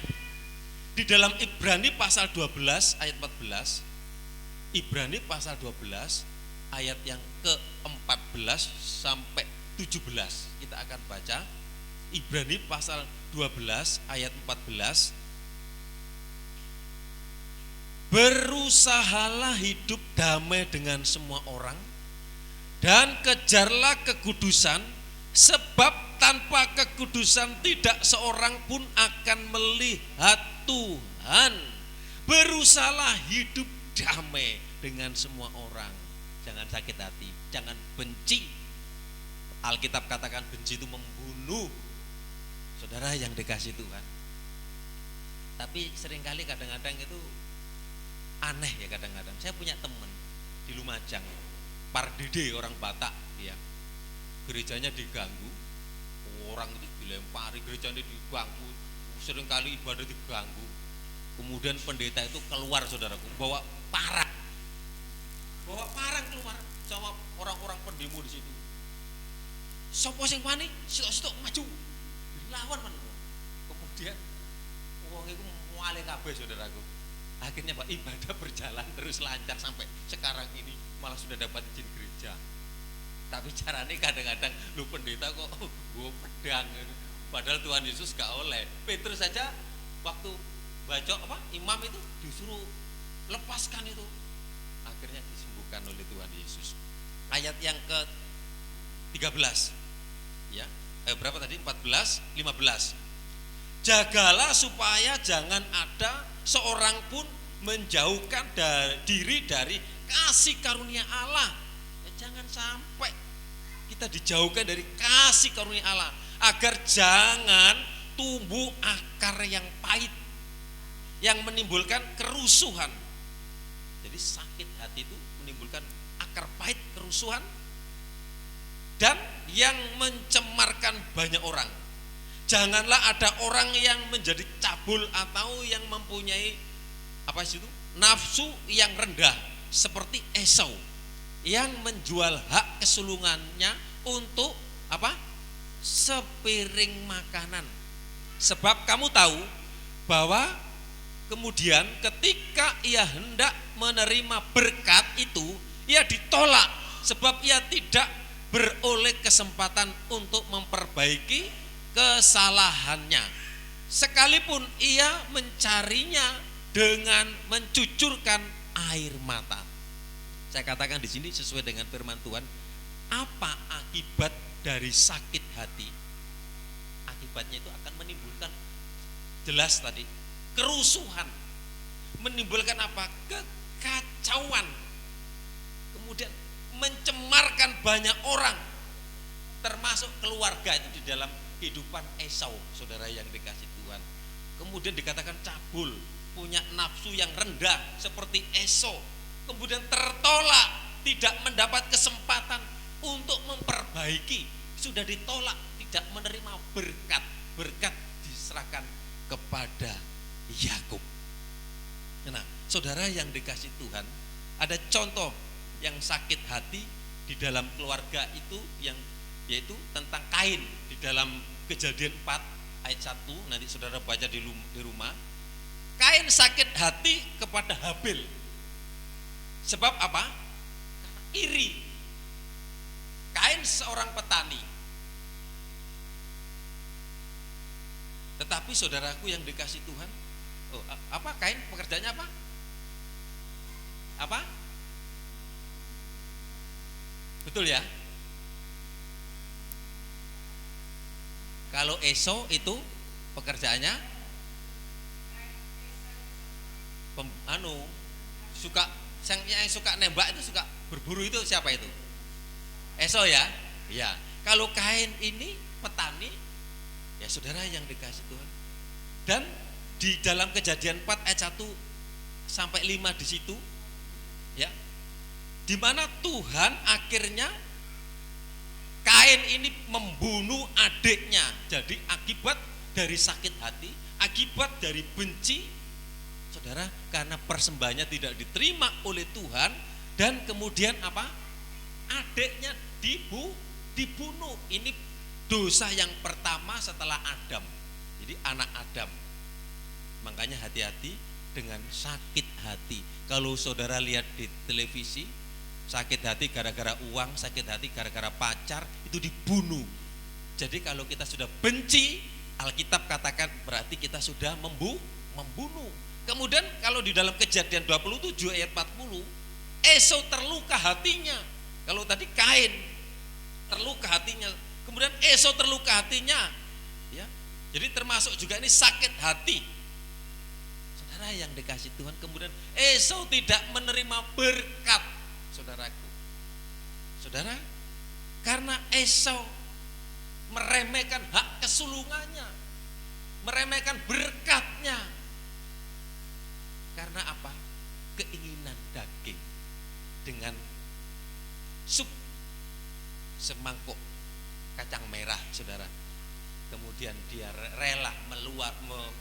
[SPEAKER 3] Di dalam Ibrani pasal 12 ayat 14, Ibrani pasal 12 ayat yang ke-14 sampai 17, kita akan baca. Ibrani pasal 12 ayat 14. Berusahalah hidup damai dengan semua orang dan kejarlah kekudusan, sebab tanpa kekudusan tidak seorang pun akan melihat Tuhan. Berusahalah hidup damai dengan semua orang. Jangan sakit hati, jangan benci. Alkitab katakan benci itu membunuh. Saudara yang dikasih Tuhan. Tapi seringkali kadang-kadang itu aneh ya, kadang-kadang. Saya punya teman di Lumajang, Pardede, orang Batak, ya. Gerejanya diganggu, orang itu dilempari, gerejanya diganggu, seringkali ibadah diganggu. Kemudian pendeta itu keluar, saudaraku, bawa parang keluar sama orang-orang pendemo di situ. Sopo sing wani, sitok-sitok maju, dilawan man. Kemudian wong itu muale kabeh, saudaraku. Akhirnya Pak, ibadah berjalan terus lancar sampai sekarang ini, malah sudah dapat izin gereja. Tapi caranya kadang-kadang lu pendeta kok gue pedang, padahal Tuhan Yesus gak oleh. Petrus saja waktu baca imam itu disuruh lepaskan itu, akhirnya disembuhkan oleh Tuhan Yesus. Ayat yang ke-13 ya, berapa tadi? 14, 15. Jagalah supaya jangan ada seorang pun menjauhkan diri dari kasih karunia Allah. Ya, jangan sampai kita dijauhkan dari kasih karunia Allah, agar jangan tumbuh akar yang pahit yang menimbulkan kerusuhan. Jadi sakit hati itu menimbulkan akar pahit, kerusuhan, dan yang mencemarkan banyak orang. Janganlah ada orang yang menjadi cabul atau yang mempunyai nafsu yang rendah seperti Esau. yang menjual hak kesulungannya untuk apa? Sepiring makanan. Sebab kamu tahu bahwa kemudian ketika ia hendak menerima berkat itu, ia ditolak sebab ia tidak beroleh kesempatan untuk memperbaiki kesalahannya. Sekalipun ia mencarinya dengan mencucurkan air mata. Saya katakan di sini sesuai dengan firman Tuhan, apa akibat dari sakit hati? Akibatnya itu akan menimbulkan, jelas tadi, kerusuhan, menimbulkan apa? Kekacauan, kemudian mencemarkan banyak orang, termasuk keluarga. Itu di dalam kehidupan Esau, saudara yang dikasih Tuhan. Kemudian dikatakan cabul, punya nafsu yang rendah seperti Esau, kemudian tertolak, tidak mendapat kesempatan untuk memperbaiki, sudah ditolak, tidak menerima berkat. Berkat diserahkan kepada Yakub. Nah, saudara yang dikasih Tuhan, ada contoh yang sakit hati di dalam keluarga itu, yang yaitu tentang Kain di dalam Kejadian 4 ayat 1. Nanti saudara baca di rumah. Kain sakit hati kepada Habil. Sebab apa? Iri. Kain seorang petani. Tetapi saudaraku yang dikasih Tuhan, apa Kain pekerjaannya apa? Apa? Betul ya? Kalau Esau itu pekerjaannya yang suka nembak itu, suka berburu itu siapa itu? Esau ya? Ya. Kalau Kain ini petani, ya saudara yang dikasih Tuhan. Dan di dalam Kejadian 4 ayat 1 sampai 5 di situ, ya, di mana Tuhan akhirnya Kain ini membunuh adiknya. Jadi akibat dari sakit hati, akibat dari benci, saudara, karena persembahannya tidak diterima oleh Tuhan, dan kemudian apa? Adiknya dibunuh. Ini dosa yang pertama setelah Adam. Jadi anak Adam. Makanya hati-hati dengan sakit hati. Kalau saudara lihat di televisi, sakit hati gara-gara uang, sakit hati gara-gara pacar, itu dibunuh. Jadi kalau kita sudah benci, Alkitab katakan berarti kita sudah membunuh. Kemudian kalau di dalam Kejadian 27 ayat 40, Esau terluka hatinya. Kalau tadi Kain terluka hatinya, kemudian Esau terluka hatinya, ya. Jadi termasuk juga ini sakit hati. Saudara yang dikasih Tuhan, kemudian Esau tidak menerima berkat, saudaraku. Saudara, karena Esau meremehkan hak kesulungannya, meremehkan berkatnya. Karena apa? Keinginan daging. Dengan sup semangkuk kacang merah, saudara. Kemudian dia rela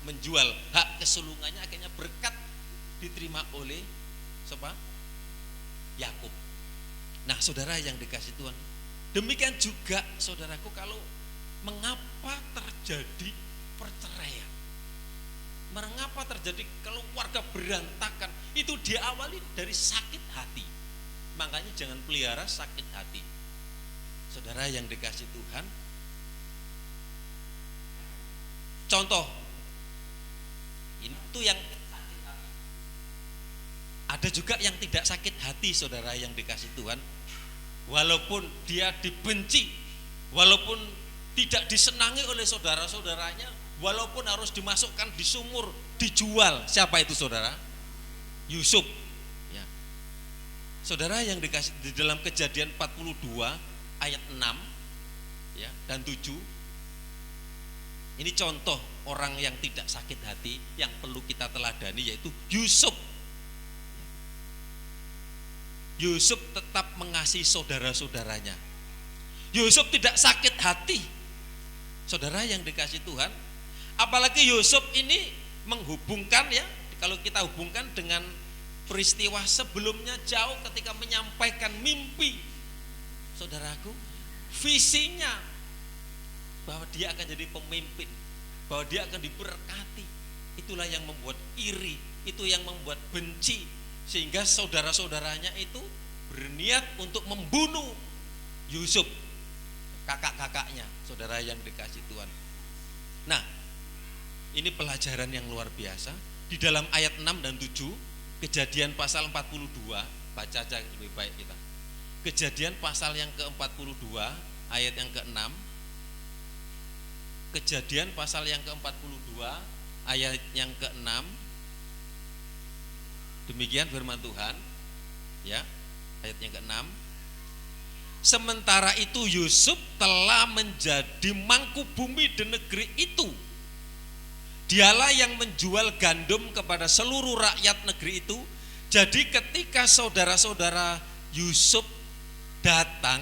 [SPEAKER 3] menjual hak kesulungannya, akhirnya berkat diterima oleh siapa? Yakub. Nah, saudara yang dikasih Tuhan, demikian juga saudaraku, kalau mengapa terjadi perceraian, mengapa terjadi keluarga berantakan, itu diawali dari sakit hati. Makanya jangan pelihara sakit hati, saudara yang dikasih Tuhan. Contoh itu yang ada juga yang tidak sakit hati, saudara yang dikasih Tuhan. Walaupun dia dibenci, walaupun tidak disenangi oleh saudara-saudaranya, walaupun harus dimasukkan di sumur, dijual. Siapa itu, saudara? Yusuf, ya. Saudara yang dikasih, di dalam Kejadian 42 ayat 6 ya, dan 7. Ini contoh orang yang tidak sakit hati yang perlu kita teladani, yaitu Yusuf. Yusuf tetap mengasihi saudara-saudaranya. Yusuf tidak sakit hati, saudara yang dikasih Tuhan. Apalagi Yusuf ini menghubungkan, ya, kalau kita hubungkan dengan peristiwa sebelumnya jauh ketika menyampaikan mimpi. Saudaraku, visinya bahwa dia akan jadi pemimpin, bahwa dia akan diberkati. Itulah yang membuat iri, itu yang membuat benci, sehingga saudara-saudaranya itu berniat untuk membunuh Yusuf, kakak-kakaknya, saudara yang dikasih Tuhan. Nah, ini pelajaran yang luar biasa. Di dalam ayat 6 dan 7, Kejadian pasal 42, baca aja lebih baik kita. Kejadian pasal yang ke-42, ayat yang ke-6. Kejadian pasal yang ke-42, ayat yang ke-6. Demikian firman Tuhan, ya, ayat yang ke-6. Sementara itu Yusuf telah menjadi mangku bumi di negeri itu. Dialah yang menjual gandum kepada seluruh rakyat negeri itu. Jadi ketika saudara-saudara Yusuf datang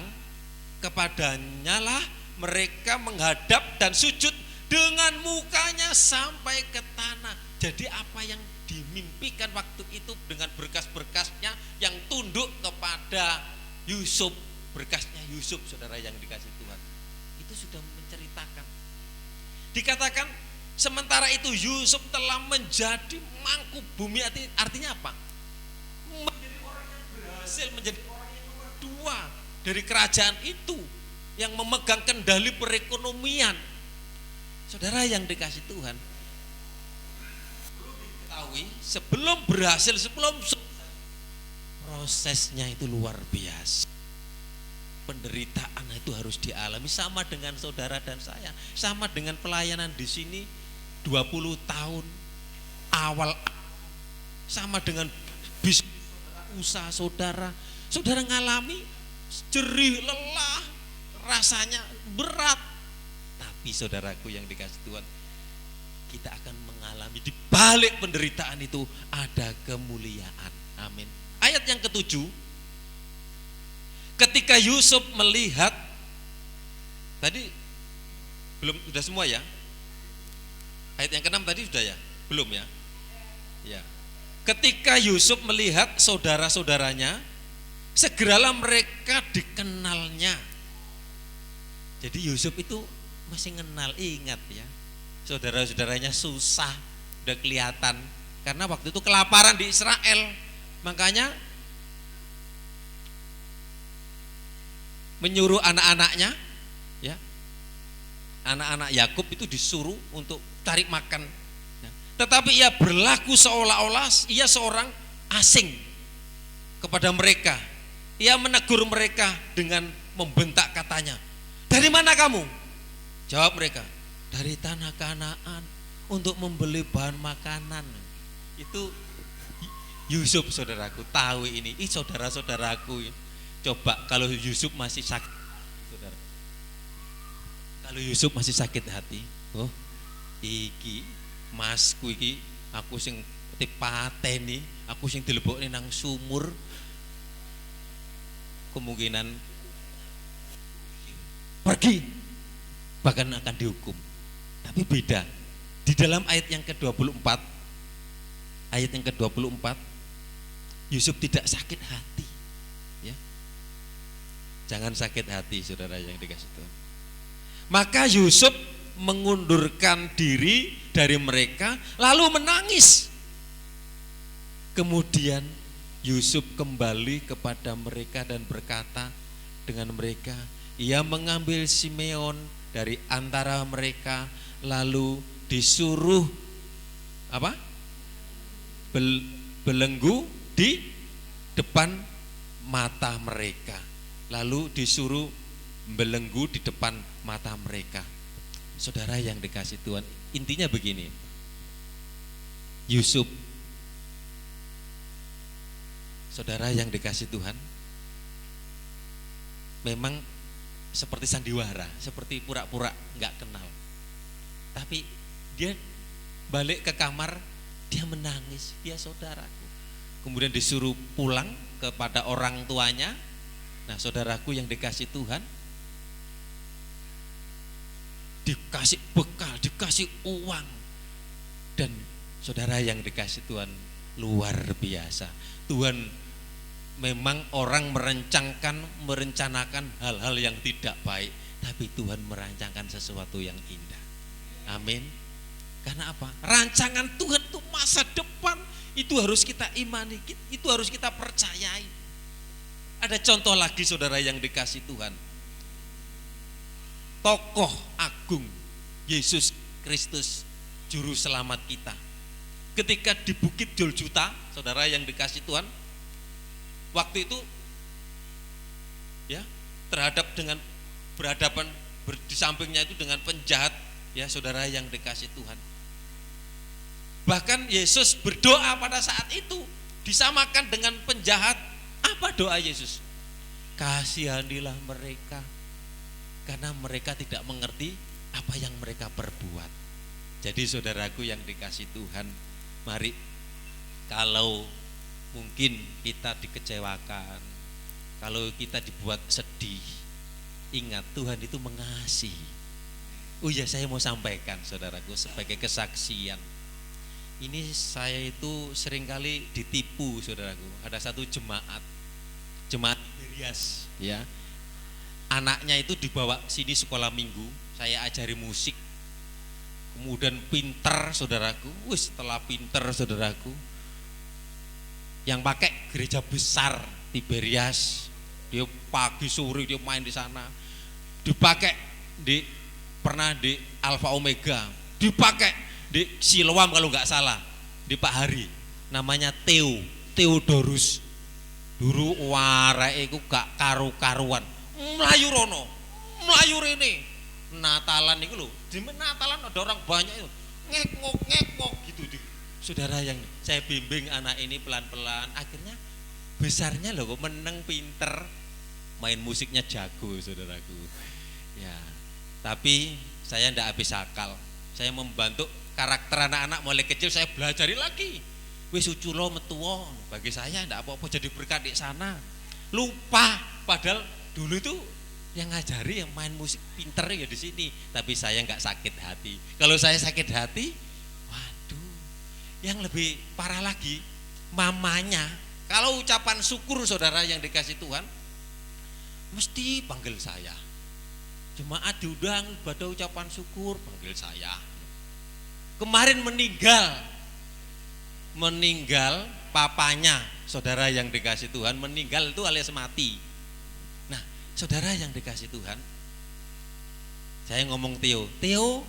[SPEAKER 3] kepadanya lah mereka menghadap dan sujud dengan mukanya sampai ke tanah. Jadi apa yang dimimpikan waktu itu dengan berkas-berkasnya yang tunduk kepada Yusuf, berkasnya Yusuf, saudara yang dikasih Tuhan, itu sudah menceritakan. Dikatakan sementara itu Yusuf telah menjadi mangku bumi, artinya apa? Menjadi orang yang berhasil, menjadi orang yang nomor 2 dari kerajaan itu, yang memegang kendali perekonomian. Saudara yang dikasih Tuhan, perlu diketahui sebelum berhasil, sebelum prosesnya itu luar biasa. Penderitaan itu harus dialami, sama dengan saudara dan saya, sama dengan pelayanan di sini 20 tahun awal, sama dengan bisnis usaha saudara ngalami jerih, lelah, rasanya berat. Tapi saudaraku yang dikasih Tuhan, kita akan mengalami di balik penderitaan itu ada kemuliaan. Amin. Ayat yang ke-7, ketika Yusuf melihat, tadi belum, sudah semua ya? Ayat yang ke-6 tadi sudah ya? Belum ya? Ya. Ketika Yusuf melihat saudara-saudaranya, segeralah mereka dikenalnya. Jadi Yusuf itu masih kenal, ingat ya. Saudara-saudaranya susah, udah kelihatan. Karena waktu itu kelaparan di Israel. Makanya menyuruh anak-anaknya, ya, anak-anak Yakub itu disuruh untuk cari makan, ya. Tetapi ia berlaku seolah-olah ia seorang asing kepada mereka. Ia menegur mereka dengan membentak, katanya, dari mana kamu? Jawab mereka, dari tanah Kanaan untuk membeli bahan makanan. Itu Yusuf, saudaraku, tahu ini. Saudara-saudaraku, coba kalau Yusuf masih sakit, saudara, kalau Yusuf masih sakit hati, oh iki masku iki aku sing pateni, aku sing dilebokne nang sumur, kemungkinan pergi, bahkan akan dihukum. Tapi beda di dalam ayat yang ke-24, ayat yang ke-24, Yusuf tidak sakit hati, ya. Jangan sakit hati, saudara yang dikasih Tuhan. Maka Yusuf mengundurkan diri dari mereka lalu menangis. Kemudian Yusuf kembali kepada mereka dan berkata dengan mereka, ia mengambil Simeon dari antara mereka lalu disuruh apa? Belenggu di depan mata mereka. Lalu disuruh belenggu di depan mata mereka. Saudara yang dikasih Tuhan, intinya begini. Yusuf, saudara yang dikasih Tuhan, memang seperti sandiwara, seperti pura-pura nggak kenal. Tapi dia balik ke kamar, dia menangis, dia saudaraku. Kemudian disuruh pulang kepada orang tuanya. Nah, saudaraku yang dikasih Tuhan, dikasih bekal, dikasih uang. Dan saudara yang dikasih Tuhan, luar biasa. Tuhan memang orang merencanakan hal-hal yang tidak baik, tapi Tuhan merancangkan sesuatu yang indah. Amin. Karena apa? Rancangan Tuhan itu masa depan, itu harus kita imani, itu harus kita percayai. Ada contoh lagi saudara yang dikasih Tuhan. Tokoh agung Yesus Kristus, juru selamat kita. Ketika di Bukit Golgota, saudara yang dikasih Tuhan, waktu itu ya berhadapan di sampingnya itu dengan penjahat, ya saudara yang dikasih Tuhan. Bahkan Yesus berdoa pada saat itu disamakan dengan penjahat. Apa doa Yesus? Kasihanilah mereka, karena mereka tidak mengerti apa yang mereka perbuat. Jadi saudaraku yang dikasih Tuhan, mari kalau mungkin kita dikecewakan, kalau kita dibuat sedih, ingat Tuhan itu mengasihi. Oh ya, saya mau sampaikan saudaraku sebagai kesaksian. Ini saya itu seringkali ditipu saudaraku. Ada satu jemaat Tiberias, ya. Anaknya itu dibawa sini sekolah minggu, saya ajari musik. Kemudian pinter saudaraku. Setelah pinter saudaraku, yang pakai gereja besar Tiberias, dia pagi sore dia main di sana. Dipakai pernah di Alfa Omega, dipakai di Siloam kalau nggak salah, di Pak Hari, namanya Theodorus. Dulu warai iku gak karu-karuan, melayu rono, melayu rene. Natalan itu loh, di Natalan ada orang banyak itu ngekok gitu. Saudara yang saya bimbing anak ini pelan-pelan, akhirnya besarnya loh kok meneng, pinter, main musiknya jago saudaraku. Ya, tapi saya ndak habis akal. Saya membantu karakter anak-anak mulai kecil, saya belajari lagi. Wis uculo metuwo, bagi saya ndak apa-apa jadi berkat di sana. Lupa, padahal dulu itu yang ngajari yang main musik pinter ya di sini, tapi saya nggak sakit hati. Kalau saya sakit hati, waduh, yang lebih parah lagi, mamanya. Kalau ucapan syukur saudara yang dikasih Tuhan, mesti panggil saya. Jemaat diundang ibadah ucapan syukur, panggil saya. Kemarin meninggal papanya saudara yang dikasih Tuhan, meninggal itu alias mati. Nah, saudara yang dikasih Tuhan, saya ngomong Theo,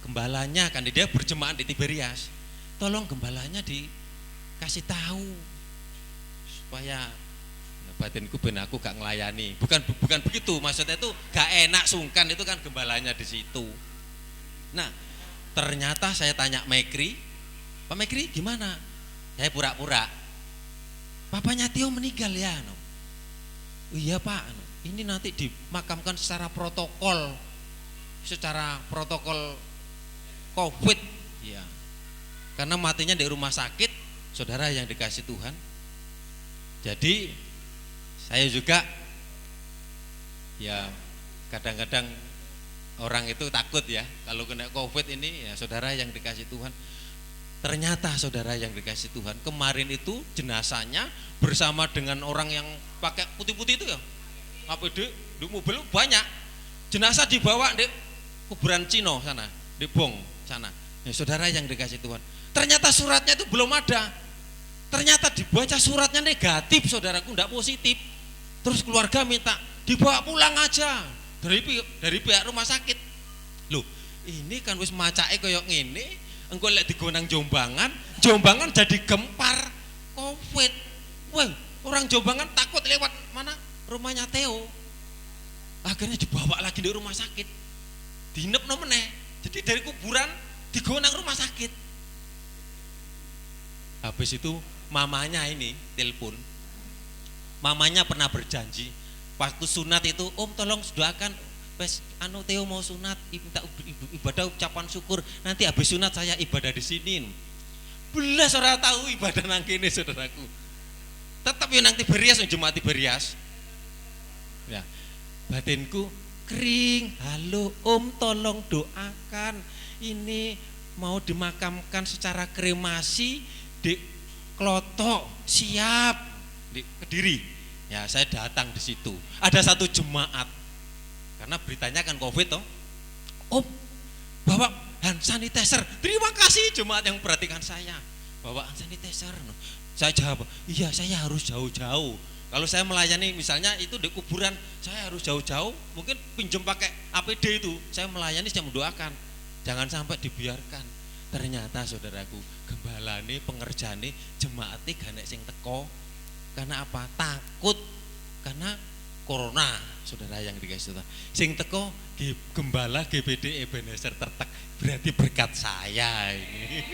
[SPEAKER 3] gembalanya kan dia berjemaat di Tiberias, tolong gembalanya dikasih tahu supaya batinku ben aku gak ngelayani. Bukan begitu, maksudnya itu gak enak, sungkan itu kan gembalanya di situ. Nah, ternyata saya tanya Mekri, Pak Mekri gimana? Saya pura-pura, papanya Tio meninggal ya. Oh iya Pak, ini nanti dimakamkan secara protokol COVID, ya. Karena matinya di rumah sakit, saudara yang dikasih Tuhan. Jadi saya juga, ya kadang-kadang orang itu takut ya kalau kena COVID ini, ya saudara yang dikasih Tuhan. Ternyata saudara yang dikasih Tuhan, kemarin itu jenazahnya bersama dengan orang yang pakai putih-putih itu ya, APD di mobil banyak. Jenazah dibawa di kuburan Cino sana, di Bong sana. Ya, saudara yang dikasih Tuhan, ternyata suratnya itu belum ada. Ternyata dibaca suratnya negatif, saudaraku, enggak positif. Terus keluarga minta dibawa pulang aja dari pihak rumah sakit. Loh, ini kan wis macake koyo ngene. Engko lek digonang Jombangan jadi gempar COVID. Wah, orang Jombangan takut lewat mana rumahnya Theo. Akhirnya dibawa lagi di rumah sakit. Dinepno meneh. Jadi dari kuburan digonang rumah sakit. Habis itu mamanya ini telepon. Mamanya pernah berjanji waktu sunat itu, Om tolong doakan Theo mau sunat, minta ibadah ucapan syukur. Nanti habis sunat saya ibadah di sini. Belas orang tahu ibadah nang kene saudaraku. Tetap yang nang Tiberias, jemaat Tiberias. Ya, batinku kering. Halo Om, tolong doakan. Ini mau dimakamkan secara kremasi, di Kloto, siap di Kediri. Ya, saya datang di situ. Ada satu jemaat, karena beritanya kan COVID toh. Om, bawa hand sanitizer. Terima kasih jemaat yang perhatikan saya. Bawa hand sanitizer. Saya jawab, iya saya harus jauh-jauh. Kalau saya melayani misalnya itu di kuburan, saya harus jauh-jauh. Mungkin pinjam pakai APD itu. Saya melayani, saya mendoakan. Jangan sampai dibiarkan. Ternyata saudaraku, gembala ini, pengerjaan ini, jemaat ini gak nek sing teko. Karena apa? Takut. Karena corona, saudara yang dikasih Tuhan. Sing teko gembala GBD Ebenezer Tertek, berarti berkat saya ini.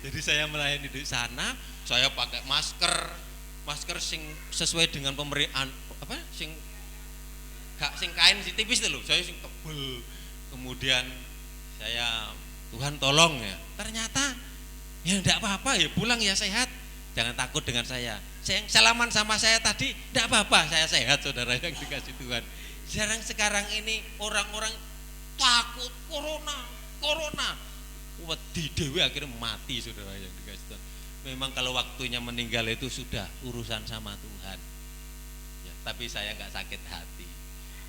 [SPEAKER 3] Jadi saya melayani di sana, saya pakai masker sing sesuai dengan pemberian apa? Sing kain si tipis itu loh, saya sing tebel. Kemudian saya Tuhan tolong ya. Ternyata ya enggak apa-apa ya, pulang ya sehat. Jangan takut dengan saya. Saya salaman sama saya tadi, enggak apa-apa, saya sehat saudara yang dikasih Tuhan. Jarang sekarang ini orang-orang takut corona. Wedi dewe akhirnya mati saudara yang dikasih Tuhan. Memang kalau waktunya meninggal itu sudah urusan sama Tuhan. Ya, tapi saya enggak sakit hati.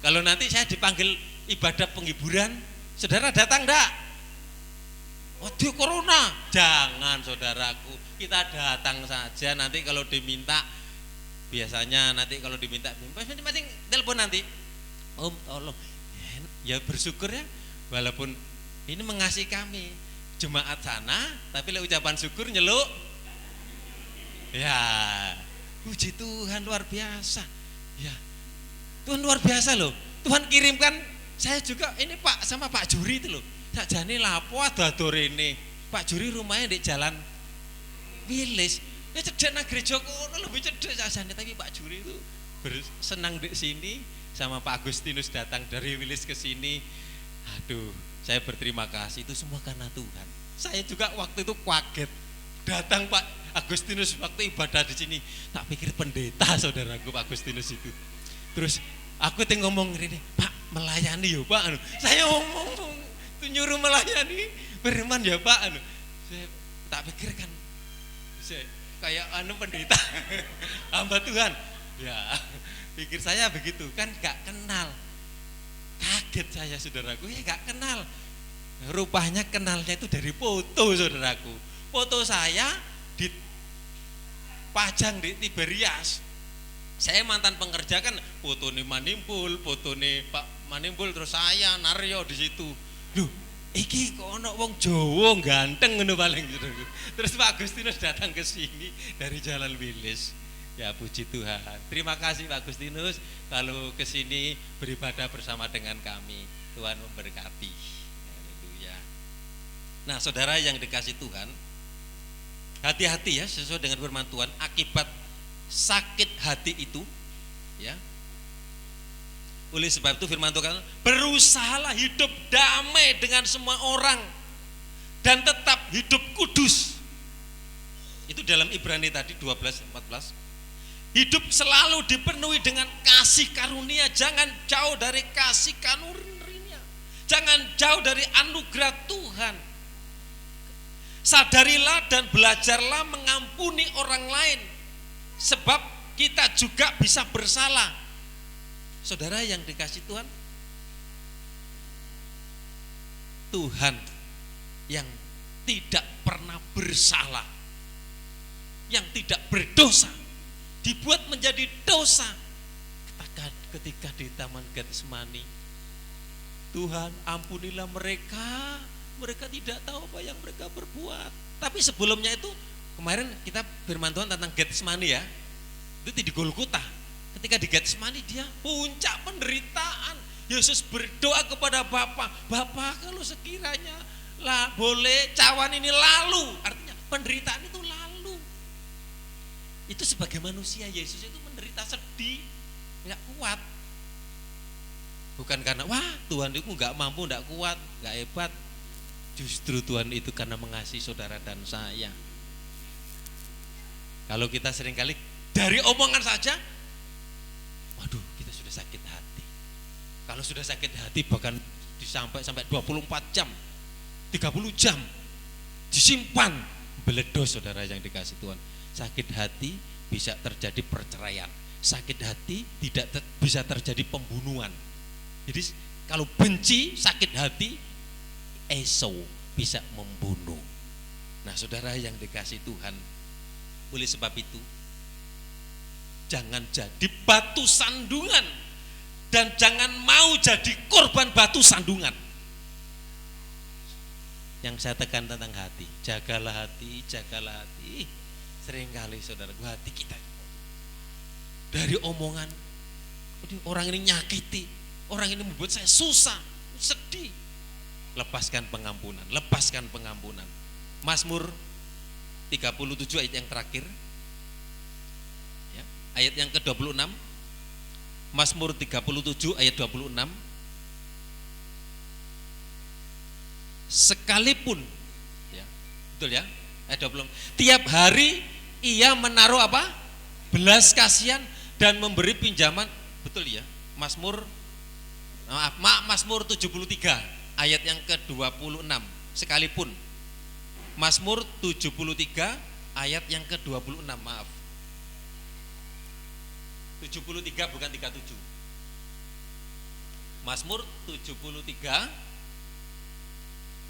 [SPEAKER 3] Kalau nanti saya dipanggil ibadah penghiburan, saudara datang enggak? Waduh corona, jangan saudaraku, kita datang saja. Nanti kalau diminta, biasanya nanti kalau diminta, masing-masing telepon nanti, Om tolong, ya bersyukur ya, walaupun ini mengasihi kami, jemaat sana, tapi ucapan syukur nyeluk, ya, puji Tuhan luar biasa, ya, Tuhan luar biasa loh, Tuhan kirimkan saya juga ini Pak sama Pak Juri itu loh. Sakjane lapo ado rene. Pak Juri rumahnya di Jalan Wilis. Ya cedek nang gereja kono lebih cedek sakjane, tapi Pak Juri itu bersenang di sini sama Pak Agustinus datang dari Wilis ke sini. Aduh, saya berterima kasih, itu semua karena Tuhan. Saya juga waktu itu kaget. Datang Pak Agustinus waktu ibadah di sini. Tak pikir pendeta saudaraku Pak Agustinus itu. Terus aku ngomong ini, Pak melayani ya Pak. Saya ngomong itu nyuruh melayani firman ya Pak. Saya tak pikir kan saya kayak pendeta hamba Tuhan ya, pikir saya begitu kan, gak kenal. Kaget saya saudaraku, ya gak kenal. Rupanya kenalnya itu dari foto saudaraku. Foto saya dipajang di Tiberias. Saya mantan pengerja kan, foto nih Manimpul, foto nih Pak Manimpul, terus saya Naryo di situ. Loh, iki kok ono wong Jawa ganteng ngono paling. Terus Pak Agustinus datang ke sini dari Jalan Wilis. Ya puji Tuhan. Terima kasih Pak Agustinus kalau ke sini beribadah bersama dengan kami. Tuhan memberkati. Haleluya. Nah, saudara yang dikasih Tuhan, hati-hati ya sesuai dengan firman Tuhan, akibat sakit hati itu ya. Oleh sebab itu firman Tuhan, berusahalah hidup damai dengan semua orang dan tetap hidup kudus. Itu dalam Ibrani tadi 12:14. Hidup selalu dipenuhi dengan kasih karunia, jangan jauh dari kasih karunia. Jangan jauh dari anugerah Tuhan. Sadarilah dan belajarlah mengampuni orang lain, sebab kita juga bisa bersalah. Saudara yang dikasih Tuhan, Tuhan yang tidak pernah bersalah, yang tidak berdosa, dibuat menjadi dosa ketika di Taman Getsemani. Tuhan ampunilah mereka, mereka tidak tahu apa yang mereka berbuat. Tapi sebelumnya itu, kemarin kita firman Tuhan tentang Getsemani ya, itu di Golgota. Ketika di Getsemani dia puncak penderitaan. Yesus berdoa kepada Bapa, Bapa kalau sekiranya lah boleh cawan ini lalu, artinya penderitaan itu lalu. Itu sebagai manusia Yesus itu menderita sedih, nggak kuat. Bukan karena wah Tuhan itu nggak mampu, nggak kuat, nggak hebat. Justru Tuhan itu karena mengasihi saudara dan saya. Kalau kita seringkali dari omongan saja, waduh kita sudah sakit hati. Kalau sudah sakit hati bahkan sampai 24 jam 30 jam disimpan Beledos saudara yang dikasih Tuhan. Sakit hati bisa terjadi perceraian. Sakit hati bisa terjadi pembunuhan. Jadi kalau benci, sakit hati, Esau bisa membunuh. Nah saudara yang dikasih Tuhan, oleh sebab itu jangan jadi batu sandungan dan jangan mau jadi korban batu sandungan. Yang saya tekan tentang hati, jagalah hati, jagalah hati. Seringkali saudara, hati kita dari omongan, orang ini nyakiti, orang ini membuat saya susah, sedih. Lepaskan pengampunan, lepaskan pengampunan. Mazmur 37 ayat yang terakhir, ya, ayat yang ke-26. Mazmur 37 ayat 26. Sekalipun, ya, betul ya, ayat 20. Tiap hari ia menaruh apa? Belas kasihan dan memberi pinjaman, betul ya. Mazmur 73 ayat yang ke-26. Sekalipun. Mazmur 73 ayat yang ke-26, maaf. 73 bukan 37. Mazmur 73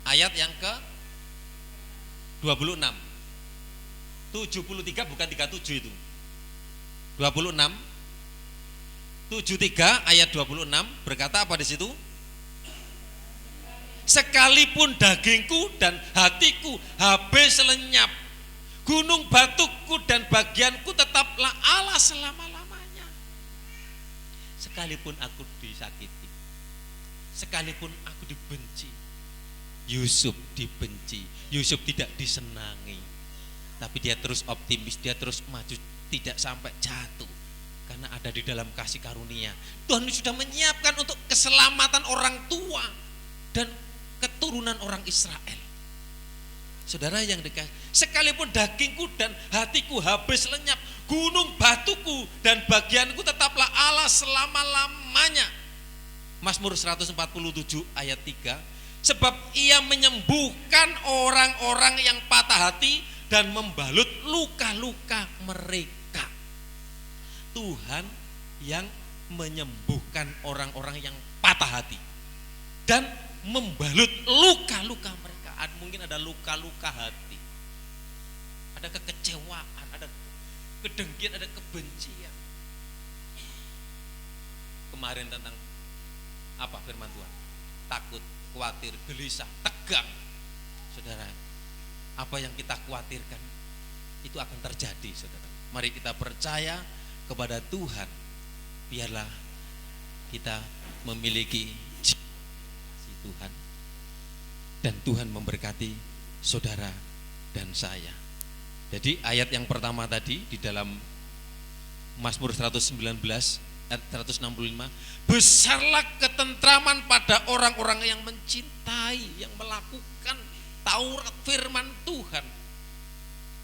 [SPEAKER 3] ayat yang ke-26. 73 bukan 37 itu. 26. 73 ayat 26 berkata apa di situ? Sekalipun dagingku dan hatiku habis lenyap, gunung batuku dan bagianku tetaplah Allah selama-lamanya. Sekalipun aku disakiti, sekalipun aku dibenci. Yusuf dibenci, Yusuf tidak disenangi, tapi dia terus optimis, dia terus maju, tidak sampai jatuh karena ada di dalam kasih karunia. Tuhan sudah menyiapkan untuk keselamatan orang tua dan keturunan orang Israel. Saudara yang dikasih, sekalipun dagingku dan hatiku habis lenyap, gunung batuku dan bagianku tetaplah Allah selama-lamanya. Mazmur 147 ayat 3. Sebab ia menyembuhkan orang-orang yang patah hati dan membalut luka-luka mereka. Tuhan yang menyembuhkan orang-orang yang patah hati dan membalut luka-luka mereka. Mungkin ada luka-luka hati, ada kekecewaan, ada kedengkian, ada kebencian. Kemarin tentang apa firman Tuhan? Takut, khawatir, gelisah, tegang. Saudara, apa yang kita khawatirkan itu akan terjadi, saudara. Mari kita percaya kepada Tuhan. Biarlah kita memiliki Tuhan, dan Tuhan memberkati saudara dan saya. Jadi ayat yang pertama tadi di dalam Mazmur 119 ayat 165, besarlah ketentraman pada orang-orang yang mencintai, yang melakukan Taurat firman Tuhan,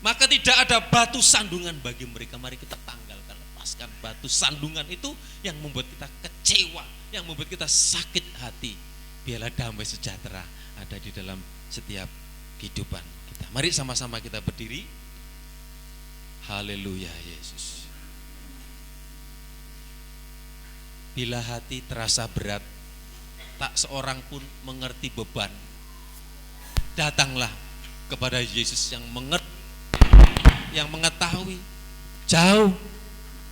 [SPEAKER 3] maka tidak ada batu sandungan bagi mereka. Mari kita tanggalkan, lepaskan batu sandungan itu yang membuat kita kecewa, yang membuat kita sakit hati. Biarlah damai sejahtera ada di dalam setiap kehidupan kita. Mari sama-sama kita berdiri. Haleluya Yesus. Bila hati terasa berat, tak seorang pun mengerti beban, datanglah kepada Yesus yang mengerti, yang mengetahui jauh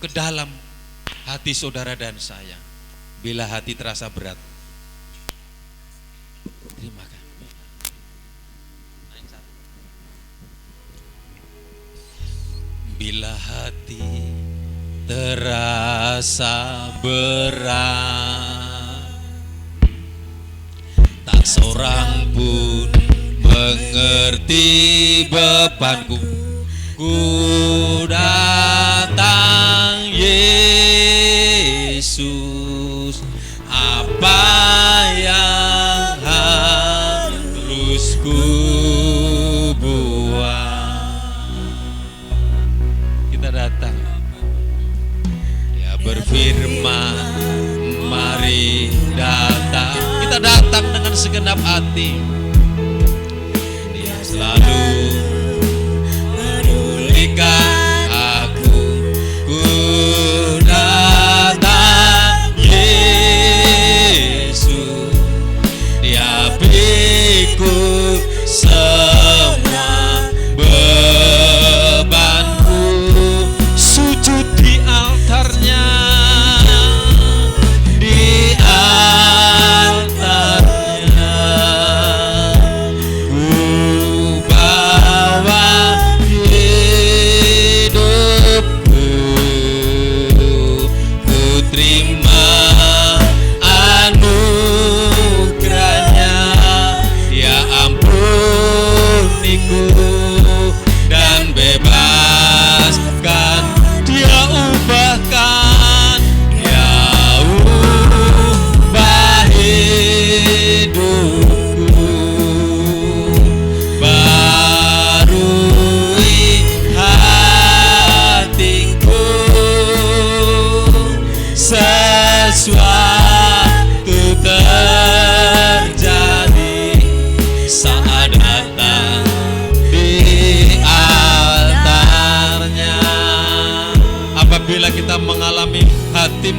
[SPEAKER 3] ke dalam hati saudara dan saya. Bila hati terasa berat, terima kasih. Bila hati terasa berat, tak seorang pun mengerti bebanku, ku datang Yesus. Apa yang harus ku buat? Kita datang. Dia berfirman, mari datang. Kita datang dengan segenap hati. Dia selalu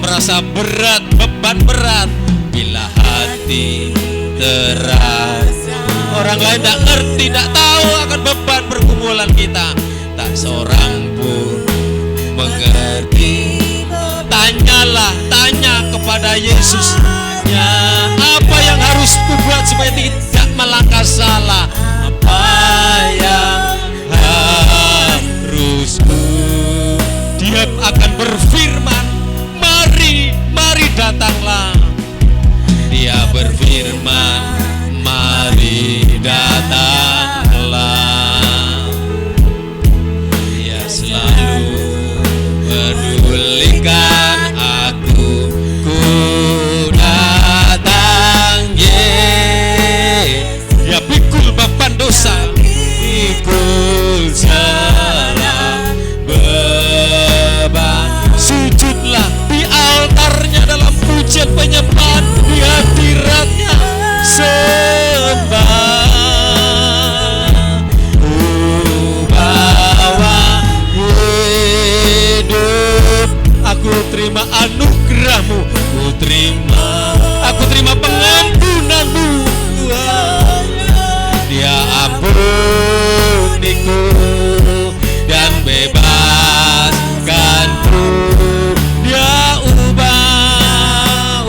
[SPEAKER 3] merasa berat, beban berat, bila hati terasa orang lain tak ngerti, tak tahu akan beban pergumulan kita, tak seorang pun mengerti. Tanyalah, tanya kepada Yesus, ya, apa yang harus kubuat supaya tidak melangkah salah, apa yang harus Dia akan berfirman, mari, mari datanglah. Dia berfirman, mari datanglah. Dia selalu pedulikan aku, ku datang, Dia pikul beban dosa, pikul segala beban. Sujudlah di altarnya dalam pujian penyembahan, di hadiratnya sembah. Ku bawa hidup, aku terima anugerahmu, aku terima pengampunanmu, Tuhan. Dia ampuniku dan bebaskanku, Dia ubah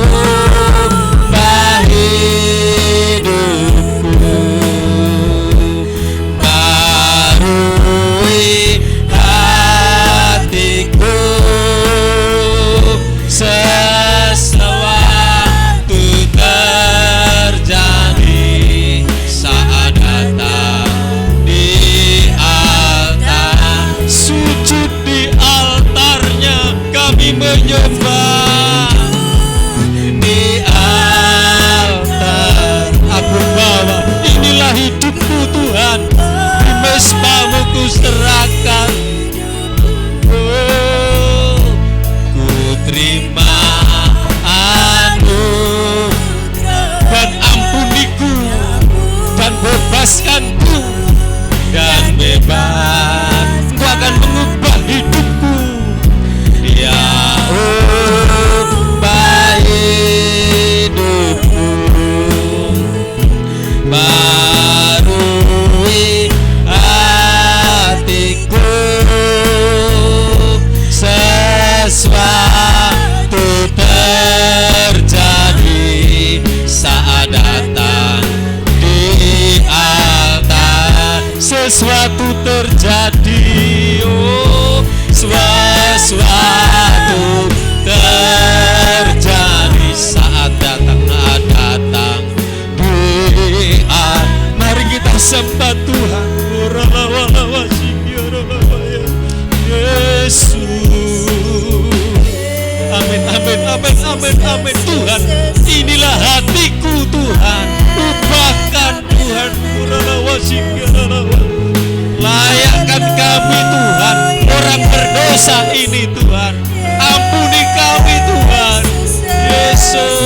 [SPEAKER 3] hidupku, barui hatiku. Sesuatu terjadi saat datang di altar, sujud di altarnya kami menyembah. Di altar aku bawa, inilah hidupku Tuhan, di mesbahmu ku serahkan. Oh, ku terima dan ampuniku dan bebaskanku dan bebas. Engkau akan mengubah hidupku, Dia ubah hidupku, barui hatiku. Sesuatu terjadi saat datang di altar, sesuatu terjadi, oh, sesuatu terjadi saat datang di altar. Mari kita sembah Tuhan. Yesus. Amin, amin, amin, amin, amin. Tuhan, inilah hatiku Tuhan, ubahkan Tuhan. Layakkan kami Tuhan, orang berdosa ini Tuhan, ampuni kami Tuhan. Yesus.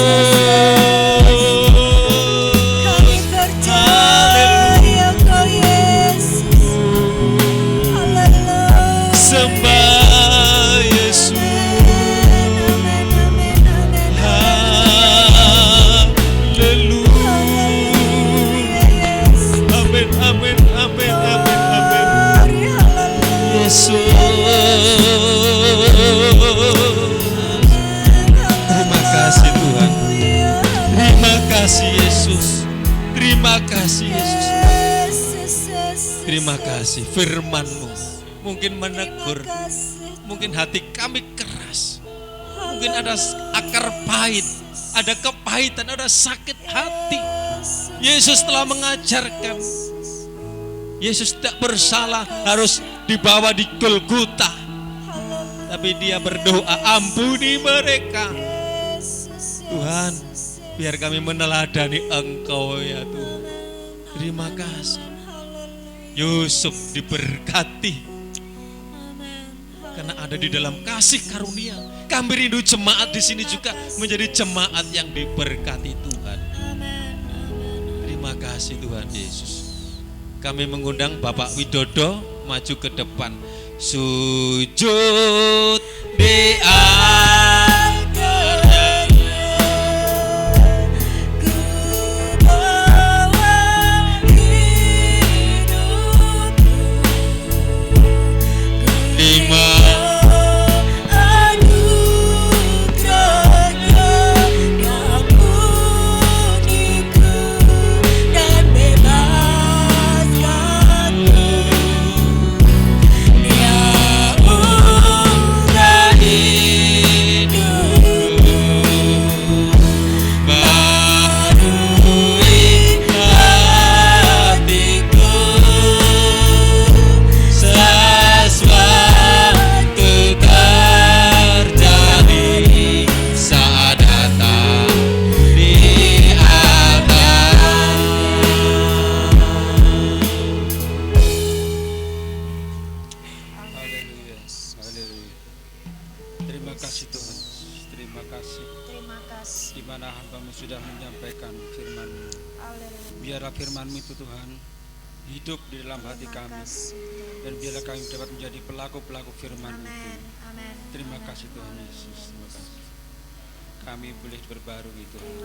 [SPEAKER 3] Terima kasih Tuhan. Terima kasih Yesus. Terima kasih Yesus. Terima kasih firman-Mu mungkin menegur, mungkin hati kami keras, mungkin ada akar pahit, ada kepahitan, ada sakit hati. Yesus telah mengajarkan Yesus tidak bersalah harus dibawa di Golgota, tapi Dia berdoa, ampuni mereka. Tuhan, biar kami meneladani Engkau ya Tuhan. Terima kasih. Yusuf diberkati karena ada di dalam kasih karunia. Kami rindu jemaat di sini juga menjadi jemaat yang diberkati Tuhan. Terima kasih Tuhan Yesus. Kami mengundang Bapak Widodo maju ke depan. Sujud di atas
[SPEAKER 6] sudah menyampaikan firman-Mu. Biarlah firman-Mu itu Tuhan hidup di dalam hati kami, dan biarlah kami dapat menjadi pelaku-pelaku firman itu. Terima kasih Tuhan Yesus, terima kasih. Kami boleh berbarui Tuhan.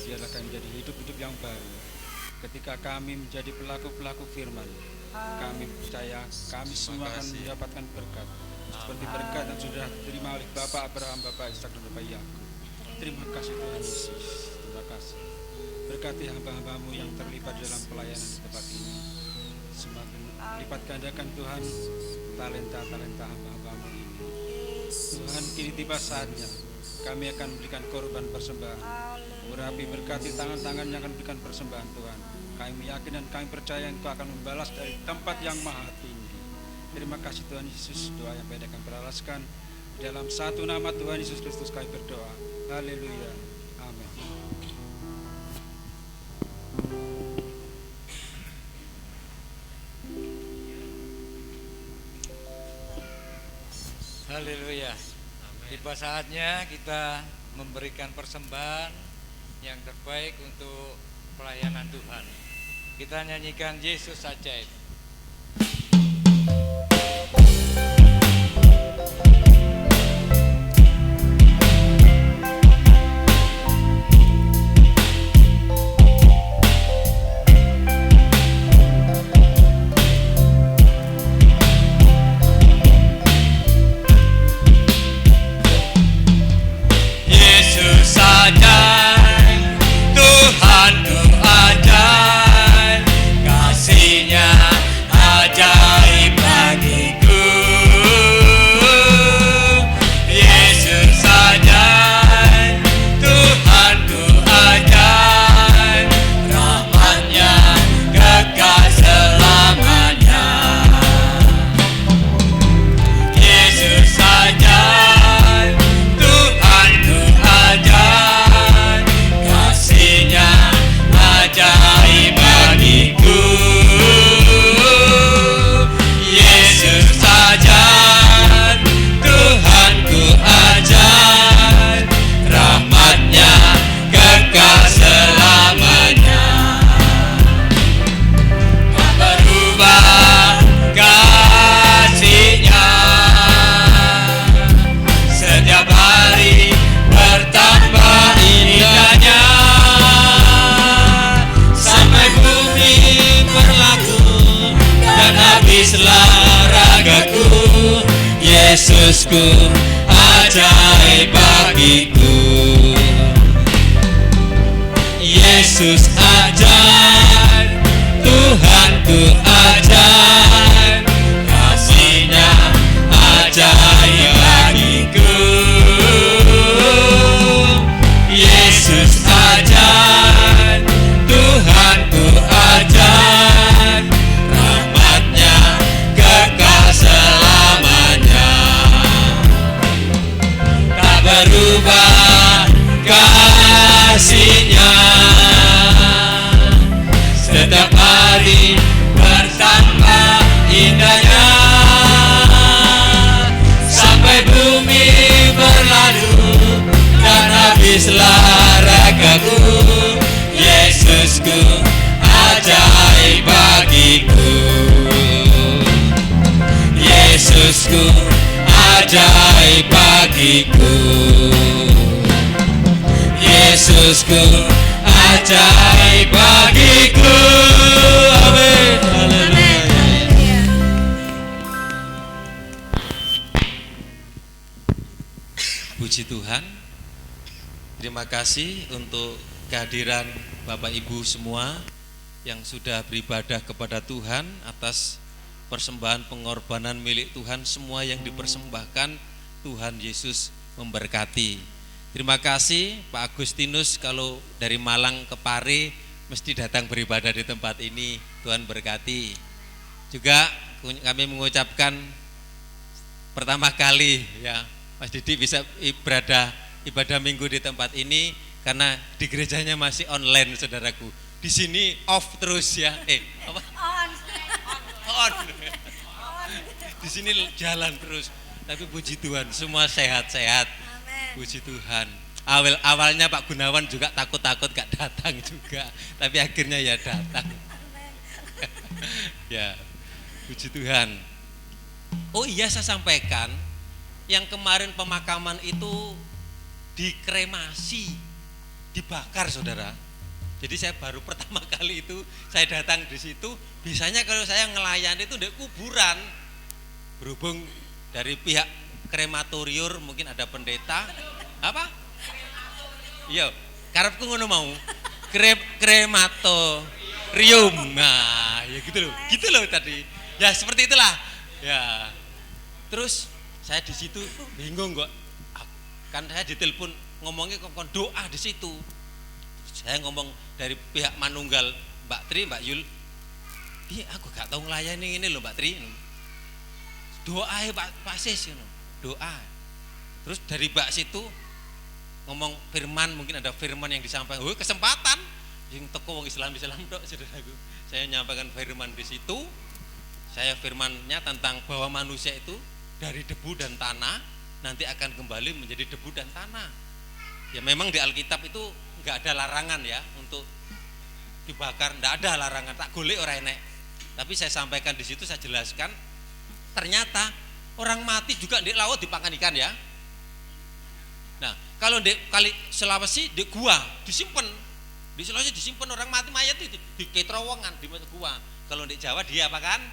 [SPEAKER 6] Biarlah kami menjadi hidup-hidup yang baru. Ketika kami menjadi pelaku-pelaku firman, kami percaya kami semua akan mendapatkan berkat, seperti berkat yang sudah diterima oleh Bapak Abraham, Bapak Ishak, dan Bapak Yakub. Terima kasih Tuhan Yesus, terima kasih. Berkati hamba-hamba-Mu yang terlibat dalam pelayanan di tempat ini. Semakin lipat gandakan Tuhan talenta-talenta hamba-hamba-Mu ini. Tuhan, kini tiba saatnya kami akan memberikan korban persembahan. Urapi berkati tangan-tangan yang akan memberikan persembahan Tuhan. Kami yakin dan kami percaya Engkau akan membalas dari tempat yang maha tinggi. Terima kasih Tuhan Yesus. Doa yang pendek kami beralaskan dalam satu nama Tuhan Yesus Kristus kami berdoa. Haleluya. Amin.
[SPEAKER 2] Haleluya. Tiba saatnya kita memberikan persembahan yang terbaik untuk pelayanan Tuhan. Kita nyanyikan Yesus ajaib.
[SPEAKER 7] Yesus ajaib, Tuhanku ajaib, kasih-Nya ajaib bagiku. Yesus ajaib, Tuhanku ajaib, rahmat-Nya kekal selamanya. Yesus ajaib, Tuhanku ajaib, kasih-Nya ajaib bagiku. Yesus ajaib, Tuhanku ajaib, rahmat-Nya kekal selamanya. Tak berubah kasih-Nya, setiap hari bertambah indahnya, sampai bumi berlaku dan habislah ragaku. Yesusku ajaib bagiku. Yesus ajaib, Tuhanku ajaib, kasih-Nya ajaib bagiku. Yesus ajaib, Tuhanku ajaib, rahmat-Nya kekal selamanya. Tak berubah kasih-Nya, setiap hari bertambah indahnya, sampai bumi berlalu dan habislah ragaku. Yesusku ajaib bagiku. Yesusku ajaib bagiku. Yesusku ajaib bagiku. Amin. Haleluya.
[SPEAKER 3] Puji Tuhan. Terima kasih untuk kehadiran Bapak Ibu semua yang sudah beribadah kepada Tuhan atas persembahan pengorbanan milik Tuhan. Semua yang dipersembahkan Tuhan Yesus memberkati. Terima kasih Pak Agustinus, kalau dari Malang ke Pare mesti datang beribadah di tempat ini. Tuhan berkati. Juga kami mengucapkan pertama kali ya Mas Didi bisa ibadah minggu di tempat ini karena di gerejanya masih online, saudaraku. Di sini off terus ya. Apa? On. Di sini jalan terus. Tapi puji Tuhan semua sehat-sehat. Puji Tuhan. Awalnya Pak Gunawan juga takut-takut gak datang juga, tapi akhirnya ya datang. Ya, puji Tuhan. Oh iya, saya sampaikan yang kemarin pemakaman itu dikremasi, dibakar saudara. Jadi saya baru pertama kali itu saya datang di situ. Biasanya kalau saya ngelayani itu di kuburan. Berhubung dari pihak krematorium mungkin ada pendeta apa? Iya, karepku ngono mau. Krematorium. Nah, ya gitu loh. Gitu loh tadi. Ya seperti itulah. Ya. Terus saya di situ bingung kok. Kan saya ditelepon ngomongnya kok doa di situ. Saya ngomong dari pihak manunggal Mbak Tri, Mbak Yul. Iya, aku gak tahu ngelayani ini loh Mbak Tri. Doa ya Pak Sis, doa. Terus dari Mbak situ ngomong firman, mungkin ada firman yang disampaikan. Oh, kesempatan yang teko wong Islam tok saudaraku. Saya menyampaikan firman di situ. Saya firmannya tentang bahwa manusia itu dari debu dan tanah nanti akan kembali menjadi debu dan tanah. Ya memang di Alkitab itu enggak ada larangan ya untuk dibakar, enggak ada larangan, tak golek ora enek. Tapi saya sampaikan di situ, saya jelaskan ternyata orang mati juga di laut dipakan ikan ya. Nah, kalau di kali Sulawesi di gua disimpan. Di Sulawesi disimpan orang mati mayat itu di terowongan di gua. Kalau di Jawa dia apa kan?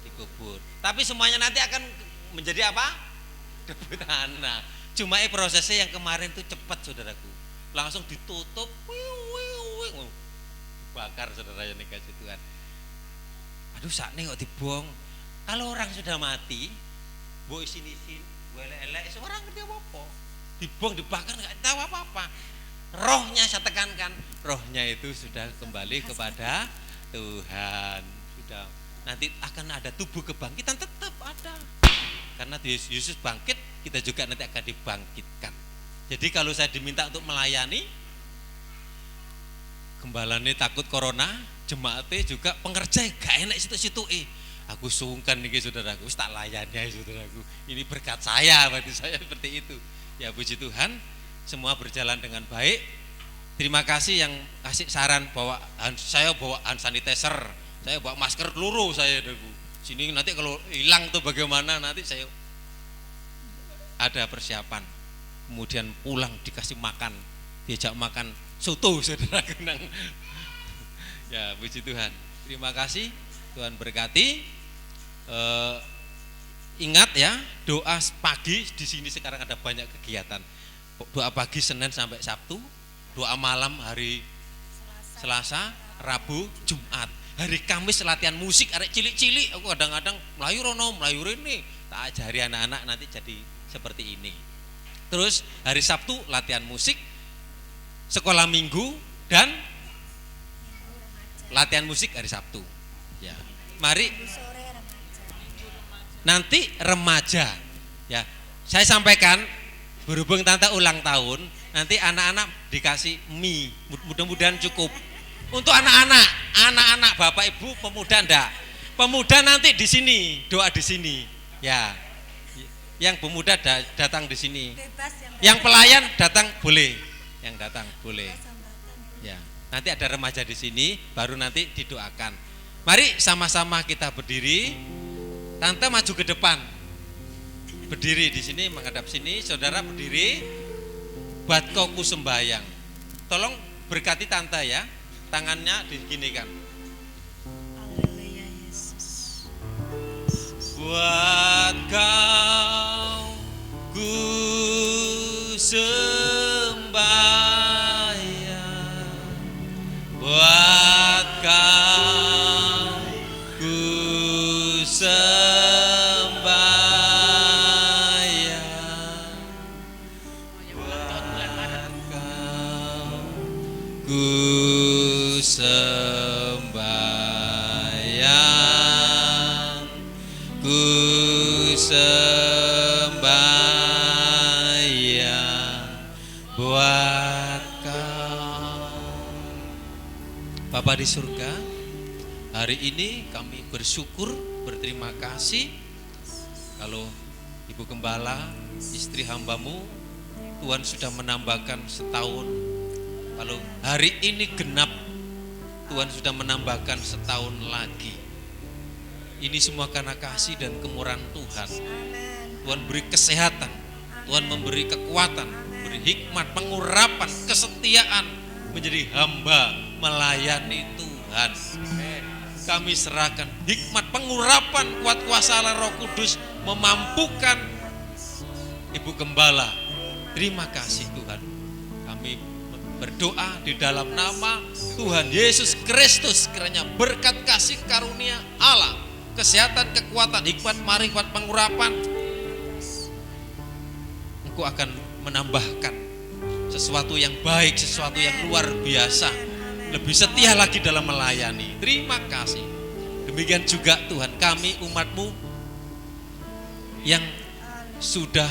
[SPEAKER 3] Dikubur. Tapi semuanya nanti akan menjadi apa? Debu tanah. Cuma prosesnya yang kemarin itu cepat saudaraku. Langsung ditutup. Bakar saudara yang dikasih Tuhan. Aduh sakne kok dibuang. Kalau orang sudah mati, mbok isin-isin, mbok elek-elek, orang ngerti apa-apa. Dibuang, dibakar enggak tahu apa-apa. Rohnya saya tekankan, rohnya itu sudah kembali kepada Tuhan. Sudah. Nanti akan ada tubuh kebangkitan, tetap ada. Karena Yesus bangkit, kita juga nanti akan dibangkitkan. Jadi kalau saya diminta untuk melayani, gembalane takut corona, jemaatnya juga pengerja gak enak situ-situ. Aku sungkan nih saudaraku, tak layani ya saudaraku. Ini berkat saya, berarti saya seperti itu. Ya puji Tuhan, semua berjalan dengan baik. Terima kasih yang kasih saran bahwa saya bawa hand sanitizer, saya bawa masker peluru saya saudaraku. Sini nanti kalau hilang tuh bagaimana, nanti saya ada persiapan. Kemudian pulang dikasih makan, diajak makan soto saudaraku. Ya puji Tuhan. Terima kasih, Tuhan berkati. Ingat ya, doa pagi di sini sekarang ada banyak kegiatan. Doa pagi Senin sampai Sabtu, doa malam hari Selasa, Rabu, Jumat. Hari Kamis latihan musik arek cilik-cilik. Aku kadang-kadang melayu rono, melayu rene. Tak ajari anak-anak nanti jadi seperti ini. Terus hari Sabtu latihan musik, sekolah minggu dan latihan musik hari Sabtu. Ya, mari. Nanti remaja, ya. Saya sampaikan berhubung tante ulang tahun, nanti anak-anak dikasih mie, mudah-mudahan cukup. Untuk anak-anak bapak ibu pemuda ndak. Pemuda nanti di sini, doa di sini, ya. Yang pemuda datang di sini. Yang pelayan datang boleh, yang datang boleh. Ya, nanti ada remaja di sini, baru nanti didoakan. Mari sama-sama kita berdiri. Tante maju ke depan, berdiri di sini menghadap sini, saudara berdiri, buat koku sembayang. Tolong berkati tante ya, tangannya diginikan.
[SPEAKER 4] Haleluya Yesus.
[SPEAKER 3] Buat kau ku sembayang, buat kau ku sembayang, buat kau ku sembayang, ku sembayang buat kau. Bapa di surga, hari ini kami bersyukur, berterima kasih kalau Ibu Gembala, istri hambamu Tuhan sudah menambahkan setahun. Kalau hari ini genap, Tuhan sudah menambahkan setahun lagi. Ini semua karena kasih dan kemurahan Tuhan. Tuhan beri kesehatan, Tuhan memberi kekuatan, beri hikmat, pengurapan, kesetiaan menjadi hamba melayani Tuhan. Kami serahkan hikmat, pengurapan, kuat kuasa Allah Roh Kudus memampukan Ibu Gembala. Terima kasih Tuhan. Kami berdoa di dalam nama Tuhan Yesus Kristus, kiranya berkat kasih karunia Allah, kesehatan, kekuatan, hikmat, marifat, pengurapan, Engkau akan menambahkan sesuatu yang baik, sesuatu yang luar biasa, lebih setia lagi dalam melayani. Terima kasih. Demikian juga Tuhan, kami umat-Mu yang sudah